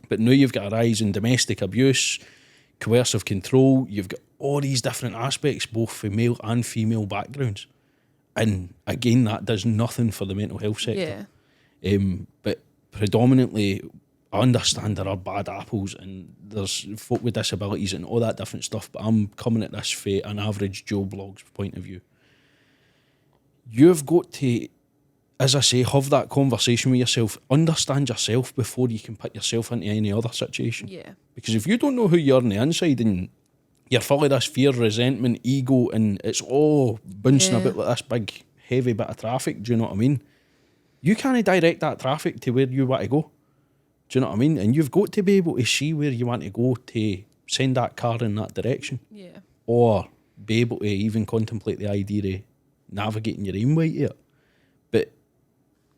But now you've got a rise in domestic abuse, coercive control, you've got all these different aspects, both for male and female backgrounds. And again, that does nothing for the mental health sector. Yeah. But predominantly, I understand there are bad apples and there's folk with disabilities and all that different stuff, but I'm coming at this from an average Joe Blogg's point of view. You've got to, as I say, have that conversation with yourself, understand yourself before you can put yourself into any other situation. Yeah. Because if you don't know who you are on the inside and you're full of this fear, resentment, ego, and it's all bouncing about like this big, heavy bit of traffic, do you know what I mean? You can't direct that traffic to where you want to go. Do you know what I mean? And you've got to be able to see where you want to go to send that car in that direction. Yeah. Or be able to even contemplate the idea of navigating your own way to it. But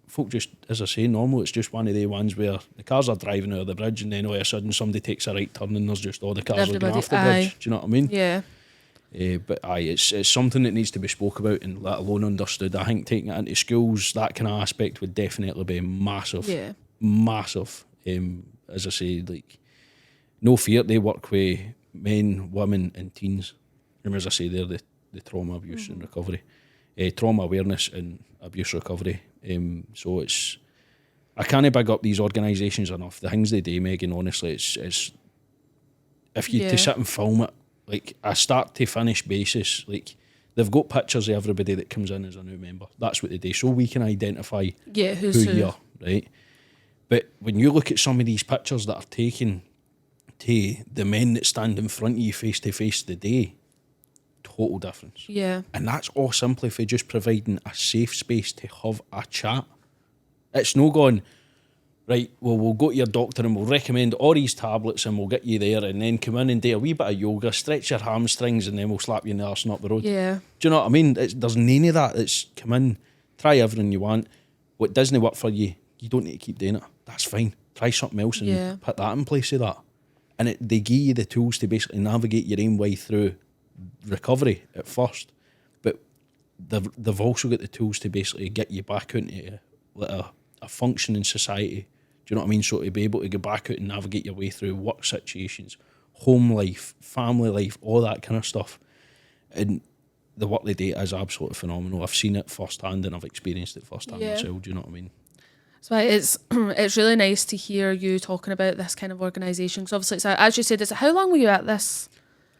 folk just, as I say, normally it's just one of the ones where the cars are driving over the bridge and then all of a sudden somebody takes a right turn and there's just all the cars looking off the bridge. Do you know what I mean? Yeah. But it's something that needs to be spoke about and let alone understood. I think taking it into schools, that kind of aspect would definitely be massive. Yeah. Massive. As I say, like, no fear, they work with men, women and teens. And as I say, they're the trauma, abuse and recovery. Trauma awareness and abuse recovery. So it's, I can't big up these organisations enough. The things they do, Megan, honestly, it's if you to sit and film it, like a start to finish basis, like they've got pictures of everybody that comes in as a new member. That's what they do, so we can identify who's who you are, right? But when you look at some of these pictures that are taken to the men that stand in front of you face to face today, total difference. Yeah. And that's all simply for just providing a safe space to have a chat. It's no going, right, well, we'll go to your doctor and we'll recommend all these tablets and we'll get you there, and then come in and do a wee bit of yoga, stretch your hamstrings, and then we'll slap you in the arse and up the road. Yeah. Do you know what I mean? There's none of that. It's come in, try everything you want. What doesn't work for you, you don't need to keep doing it. That's fine. Try something else and put that in place of that. And they give you the tools to basically navigate your own way through recovery at first. But they've also got the tools to basically get you back into a functioning society. Do you know what I mean? So to be able to go back out and navigate your way through work situations, home life, family life, all that kind of stuff. And the work they do is absolutely phenomenal. I've seen it firsthand and I've experienced it firsthand myself. Do you know what I mean? So it's really nice to hear you talking about this kind of organisation. Because obviously, as you said, how long were you at this?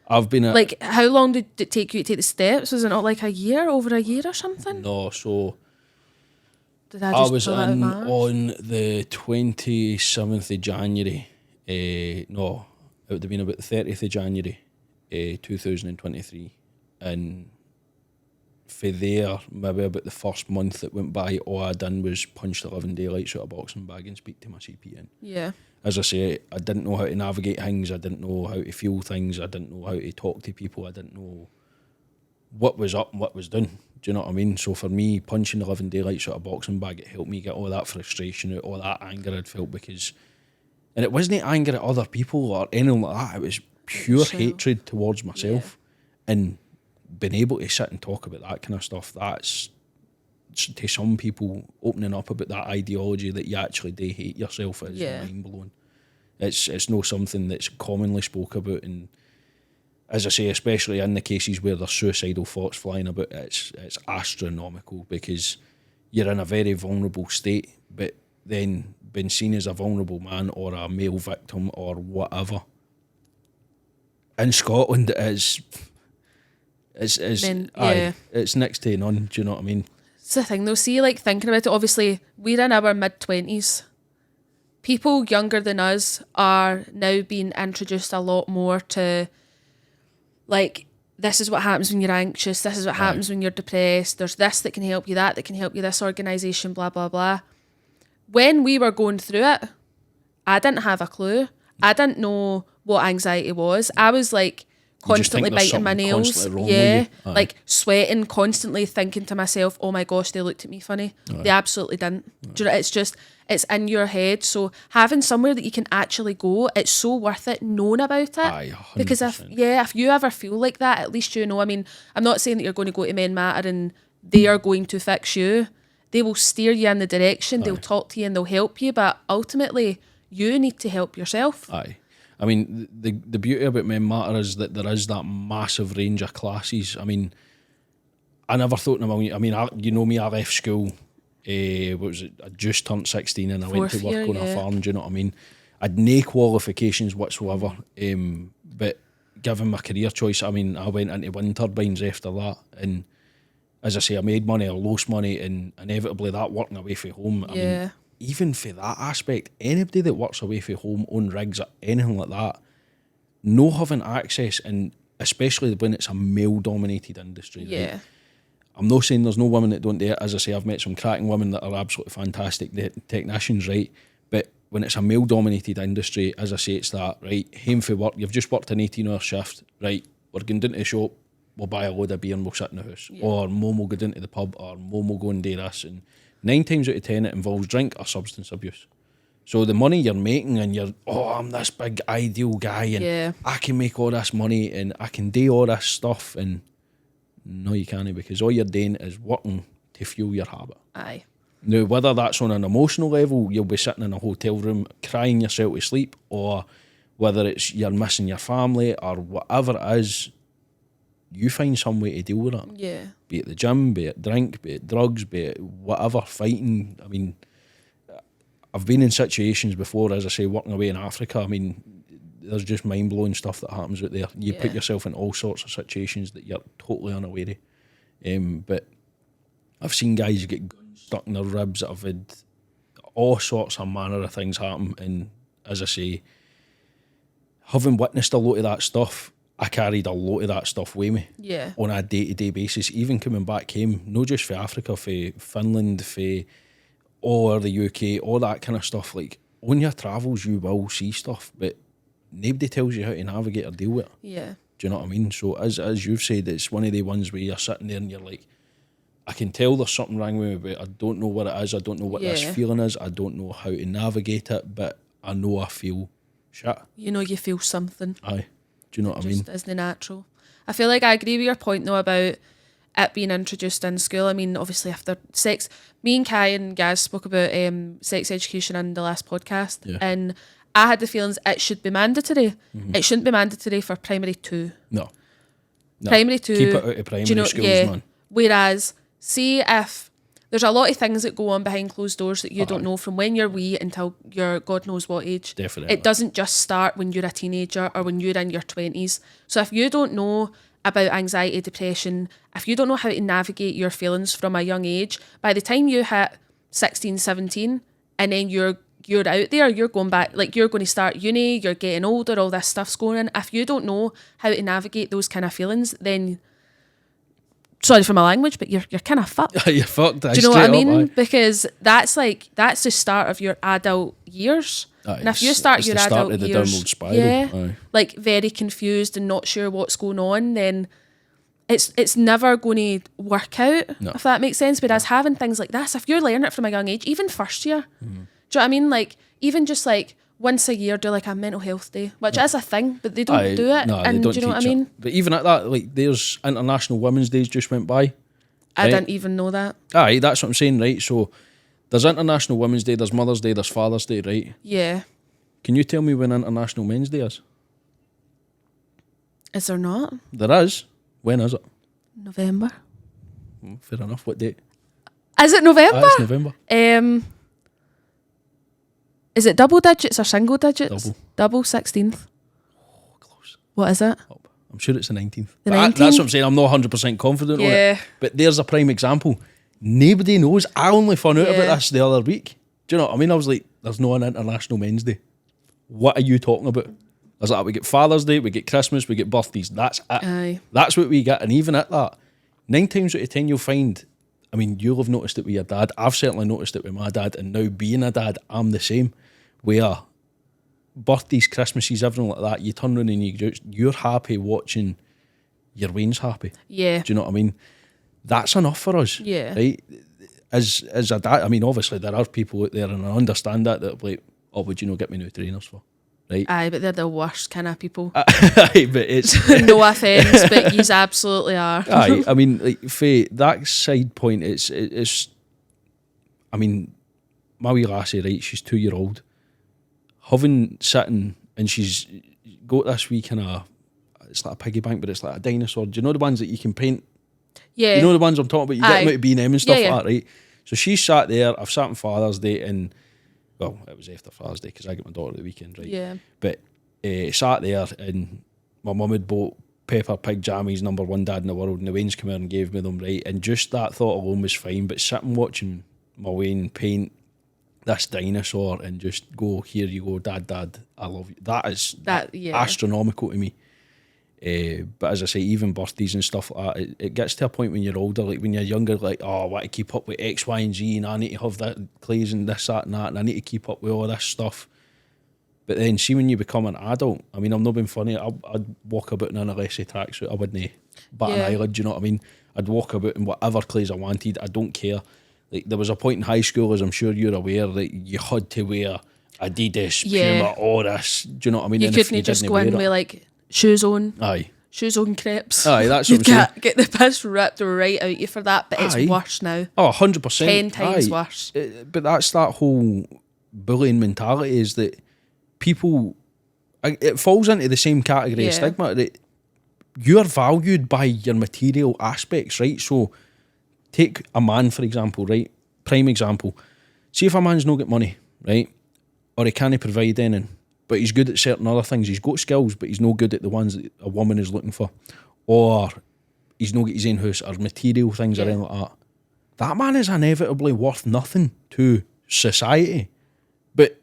I've been at... Like, how long did it take you to take the steps? Was it not like over a year or something? No, so... Did I just was pull that out in of my arse? on the 27th of January. No, it would have been about the 30th of January, 2023. And for there, maybe about the first month that went by, all I done was punch the 11 daylights out of a boxing bag and speak to my CPN. Yeah. As I say, I didn't know how to navigate things. I didn't know how to feel things. I didn't know how to talk to people. I didn't know what was up and what was done. Do you know what I mean? So for me, punching the 11 daylights out of a boxing bag, it helped me get all that frustration out, all that anger I'd felt because... And it wasn't anger at other people or anything like that. It was pure hatred towards myself. Yeah. And being able to sit and talk about that kind of stuff, that's, to some people, opening up about that ideology that you actually do hate yourself is mind-blowing. It's not something that's commonly spoke about, and as I say, especially in the cases where there's suicidal thoughts flying about, it's astronomical because you're in a very vulnerable state, but then being seen as a vulnerable man or a male victim or whatever in Scotland it's next to none. Do you know what I mean? It's the thing though, see, like thinking about it, obviously we're in our mid-20s. People younger than us are now being introduced a lot more to, like, this is what happens when you're anxious, this is what happens when you're depressed, there's this that can help you, that can help you, this organisation, blah, blah, blah. When we were going through it, I didn't have a clue. I didn't know what anxiety was. I was like constantly biting my nails. Yeah, like sweating, constantly thinking to myself, oh my gosh, they looked at me funny. They absolutely didn't. Do you know, it's in your head. So having somewhere that you can actually go, it's so worth it knowing about it. 100%. Because if you ever feel like that, at least you know. I mean, I'm not saying that you're going to go to Men Matter and they are going to fix you. They will steer you in the direction, they'll talk to you and they'll help you, but ultimately you need to help yourself. Aye. I mean, the beauty about Men Matter is that there is that massive range of classes. I mean, I never thought in a million... I mean, you know me, I left school, what was it, I just turned 16 and I went to work on a farm, do you know what I mean? I'd no qualifications whatsoever, but given my career choice, I mean, I went into wind turbines after that, and as I say, I made money, I lost money, and inevitably that working away from home. I mean, even for that aspect, anybody that works away from home, own rigs or anything like that, no having access, and especially when it's a male-dominated industry. Yeah. Right? I'm not saying there's no women that don't do it. As I say, I've met some cracking women that are absolutely fantastic technicians, right? But when it's a male-dominated industry, as I say, it's that, right? Home for work, you've just worked an 18-hour shift, right? We're going down to the shop, we'll buy a load of beer and we'll sit in the house. Yeah. Or Mum will go down to the pub, or Mum will go and do this. And 9 times out of 10 it involves drink or substance abuse. So the money you're making and you're, I'm this big ideal guy and I can make all this money and I can do all this stuff, and no you can't, because all you're doing is working to fuel your habit. Aye. Now whether that's on an emotional level, you'll be sitting in a hotel room crying yourself to sleep, or whether it's you're missing your family or whatever it is, you find some way to deal with it. Yeah. Be it the gym, be it drink, be it drugs, be it whatever, fighting. I mean, I've been in situations before, as I say, working away in Africa. I mean, there's just mind-blowing stuff that happens out there. You put yourself in all sorts of situations that you're totally unaware of. But I've seen guys get guns stuck in their ribs. I've had all sorts of manner of things happen. And as I say, having witnessed a lot of that stuff, I carried a lot of that stuff with me Yeah. on a day-to-day basis, even coming back home, not just for Africa, for Finland, for all over the UK, all that kind of stuff. Like, on your travels, you will see stuff, but nobody tells you how to navigate or deal with it. Yeah. Do you know what I mean? So, as you've said, it's one of the ones where you're sitting there and you're like, I can tell there's something wrong with me, but I don't know what it is. I don't know what this feeling is. I don't know how to navigate it, but I know I feel shit. You know, you feel something. Aye. Do you know what I mean? Just isn't natural. I feel like I agree with your point though about it being introduced in school. I mean, obviously after sex, me and Kai and Gaz spoke about sex education in the last podcast, and I had the feelings it should be mandatory. It shouldn't be mandatory for primary 2. No. Primary 2. Keep it out of primary schools, man. Whereas, see if there's a lot of things that go on behind closed doors that you don't know from when you're wee until you're God knows what age. Definitely. It doesn't just start when you're a teenager or when you're in your 20s. So if you don't know about anxiety, depression, if you don't know how to navigate your feelings from a young age, by the time you hit 16, 17, and then you're out there, you're going back, like you're going to start uni, you're getting older, all this stuff's going on. If you don't know how to navigate those kind of feelings, then sorry for my language, but you're kind of fucked. You're fucked. Do you know what I mean? Because that's the start of your adult years. And if you start your adult years, spiral. Like very confused and not sure what's going on, then it's never going to work out, if that makes sense. Whereas having things like this, if you're learning it from a young age, even first year, do you know what I mean? Like even just like once a year do like a mental health day, which is a thing, but they don't do it. No, and they don't do you know what I teach mean? it. But even at that, like there's International Women's Days just went by. I didn't even know that. Aye, that's what I'm saying, right? So there's International Women's Day, there's Mother's Day, there's Father's Day, right? Yeah. Can you tell me when International Men's Day is? Is there not? There is. When is it? November. Fair enough. What date? Is it November? It's November. Is it double digits or single digits? Double. 16th. Oh, close. What is it? Up. I'm sure it's the 19th. The But 19th? that's what I'm saying. I'm not 100% confident on it. But there's a prime example. Nobody knows. I only found out about this the other week. Do you know what I mean? I was like, there's no an International Men's Day. What are you talking about? I was like, we get Father's Day, we get Christmas, we get birthdays. That's it. Aye. That's what we get. And even at that, 9 times out of 10 you'll find, I mean, you'll have noticed it with your dad. I've certainly noticed it with my dad. And now being a dad, I'm the same. Where birthdays, Christmases, everything like that, you turn around and you're happy watching your Wayne's happy. Yeah. Do you know what I mean? That's enough for us. Yeah. Right? As a dad, I mean, obviously there are people out there, and I understand that are like, oh, would you not get me new trainers for? Right? Aye, but they're the worst kind of people. Aye, but it's no offence, but yous absolutely are. Aye, I mean, like, Faye, that side point, it's. I mean, my wee lassie, right? She's 2-year-old. Having sitting and she's got this wee kind of, it's like a piggy bank, but it's like a dinosaur. Do you know the ones that you can paint? Yeah. You know the ones I'm talking about? You get them out of B&M and stuff Yeah, like that, right? So she sat there. I've sat on Father's Day, and well, it was after Father's Day because I get my daughter at the weekend, right? Yeah. But sat there, and my mum had bought Pepper Pig jammies, #1 dad in the world, and the Wayne's come out and gave me them, right? And just that thought alone was fine. But sitting watching my Wayne paint this dinosaur and just go, here you go, dad, I love you. That is astronomical to me. But as I say, even birthdays and stuff like that, it gets to a point when you're older, like when you're younger, like, oh, I want to keep up with X, Y, and Z, and I need to have that clays and this, that, and that, and I need to keep up with all this stuff. But then, see, when you become an adult, I mean, I'm not being funny, I'd walk about in an Alessi tracksuit, I wouldn't bat an eyelid, do you know what I mean? I'd walk about in whatever clays I wanted, I don't care. Like, there was a point in high school, as I'm sure you're aware, that you had to wear Adidas, Puma, all this, do you know what I mean? You and couldn't just go in with, like, shoes on. Aye. Shoes on crepes. Aye, that's what I'm saying. Get the piss ripped right out you for that, but it's worse now. Oh, 100%. 10 times worse. But that's that whole bullying mentality, is that people, it falls into the same category of stigma, that you're valued by your material aspects, right? So take a man, for example, right? Prime example. See if a man's not got money, right? Or he can't provide anything, but he's good at certain other things. He's got skills, but he's no good at the ones that a woman is looking for. Or he's not got his own house, or material things or anything like that. That man is inevitably worth nothing to society. But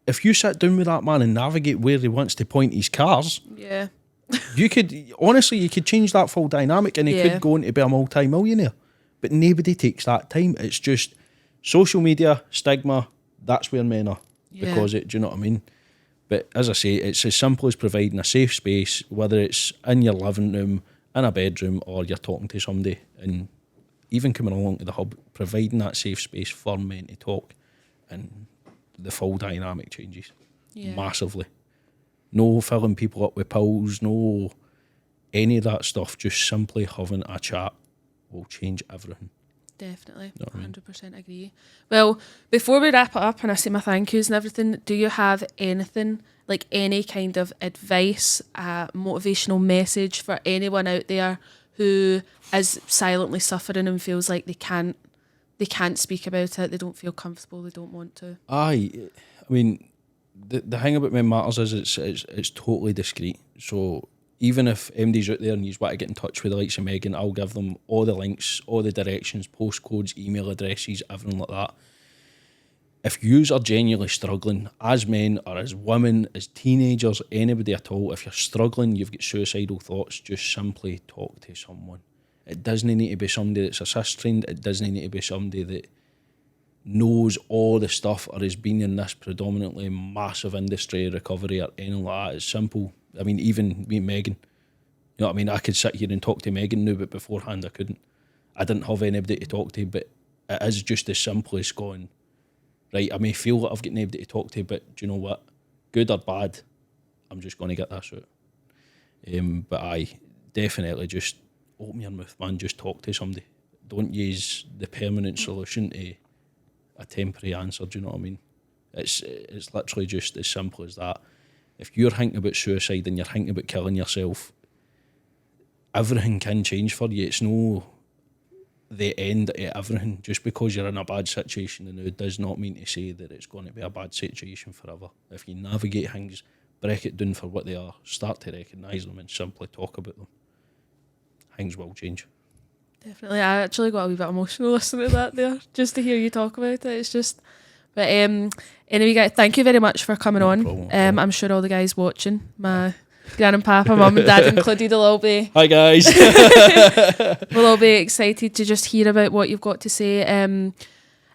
if you sit down with that man and navigate where he wants to point his cars, Yeah. you could change that full dynamic, and he could go on to be a multi-millionaire. But nobody takes that time. It's just social media, stigma, that's where men are. Because do you know what I mean? But as I say, it's as simple as providing a safe space, whether it's in your living room, in a bedroom, or you're talking to somebody, and even coming along to the hub, providing that safe space for men to talk, and the full dynamic changes massively. No filling people up with pills, no any of that stuff. Just simply having a chat will change everything. Definitely, You know what I mean? 100% agree. Well, before we wrap it up and I say my thank yous and everything, do you have anything, like any kind of advice, motivational message for anyone out there who is silently suffering and feels like they can't speak about it, they don't feel comfortable, they don't want to? I mean, the thing about Men Matters is it's totally discreet. So even if MD's out there and you want to get in touch with the likes of Megan, I'll give them all the links, all the directions, postcodes, email addresses, everything like that. If yous are genuinely struggling, as men or as women, as teenagers, anybody at all, if you're struggling, you've got suicidal thoughts, just simply talk to someone. It doesn't need to be somebody that's assist trained. It doesn't need to be somebody that knows all the stuff or has been in this predominantly massive industry recovery or anything like that. It's simple. I mean, even me and Megan, you know what I mean? I could sit here and talk to Megan now, but beforehand I couldn't. I didn't have anybody to talk to, but it is just as simple as going, right, I may feel that I've got nobody to talk to, but do you know what? Good or bad, I'm just going to get this out. But I definitely just open your mouth, man. Just talk to somebody. Don't use the permanent solution to a temporary answer. Do you know what I mean? It's literally just as simple as that. If you're thinking about suicide and you're thinking about killing yourself, everything can change for you. It's no the end to everything. Just because you're in a bad situation now does not mean to say that it's going to be a bad situation forever. If you navigate things, break it down for what they are, start to recognise them and simply talk about them, things will change. Definitely. I actually got a wee bit emotional listening to that there, just to hear you talk about it. It's just... But anyway, guys, thank you very much for coming on. Problem. I'm sure all the guys watching, my gran and papa, mum and dad included, will all be... Hi, guys. We'll all be excited to just hear about what you've got to say. And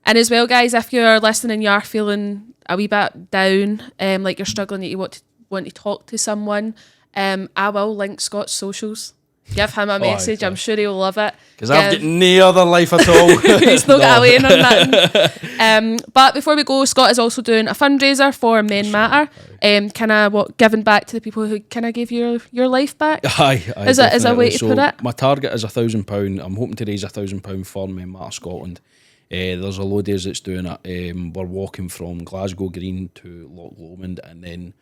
as well, guys, if you're listening and you are feeling a wee bit down, like you're struggling, that you want to talk to someone, I will link Scott's socials. Give him a message. I'm sure he'll love it. Because I've got no other life at all. He's not got a lane or nothing. But before we go, Scott is also doing a fundraiser for Men Matter. Giving back to the people who kind of gave your life back. Aye, is a way to put it? My target is £1,000. I'm hoping to raise £1,000 for Men Matter Scotland. There's a load of us that's doing it. We're walking from Glasgow Green to Loch Lomond, and then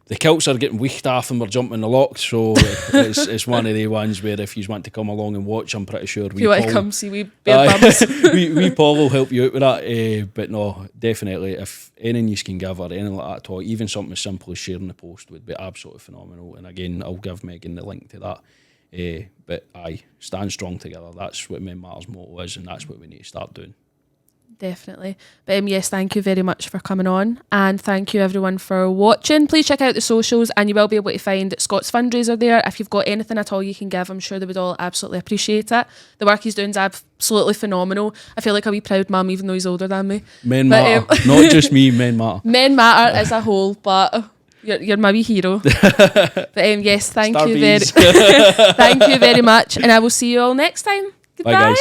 the kilts are getting weeked off and we're jumping the locks, so it's one of the ones where if you want to come along and watch, I'm pretty sure if you want to come see we bare bums. we Paul will help you out with that. But no, definitely, if anything you can give or anything like that at all, even something as simple as sharing the post would be absolutely phenomenal. And again, I'll give Megan the link to that. But aye, stand strong together. That's what Men Matter's motto is, and that's what we need to start doing. Definitely. But yes, thank you very much for coming on, and thank you everyone for watching. Please check out the socials and you will be able to find Scott's fundraiser there. If you've got anything at all you can give, I'm sure they would all absolutely appreciate it. The work he's doing is absolutely phenomenal. I feel like a wee proud mum even though he's older than me. Men Matter, not just me, Men Matter. Men Matter as a whole, but you're my wee hero. But yes, thank you very much, and I will see you all next time. Goodbye. Bye, guys.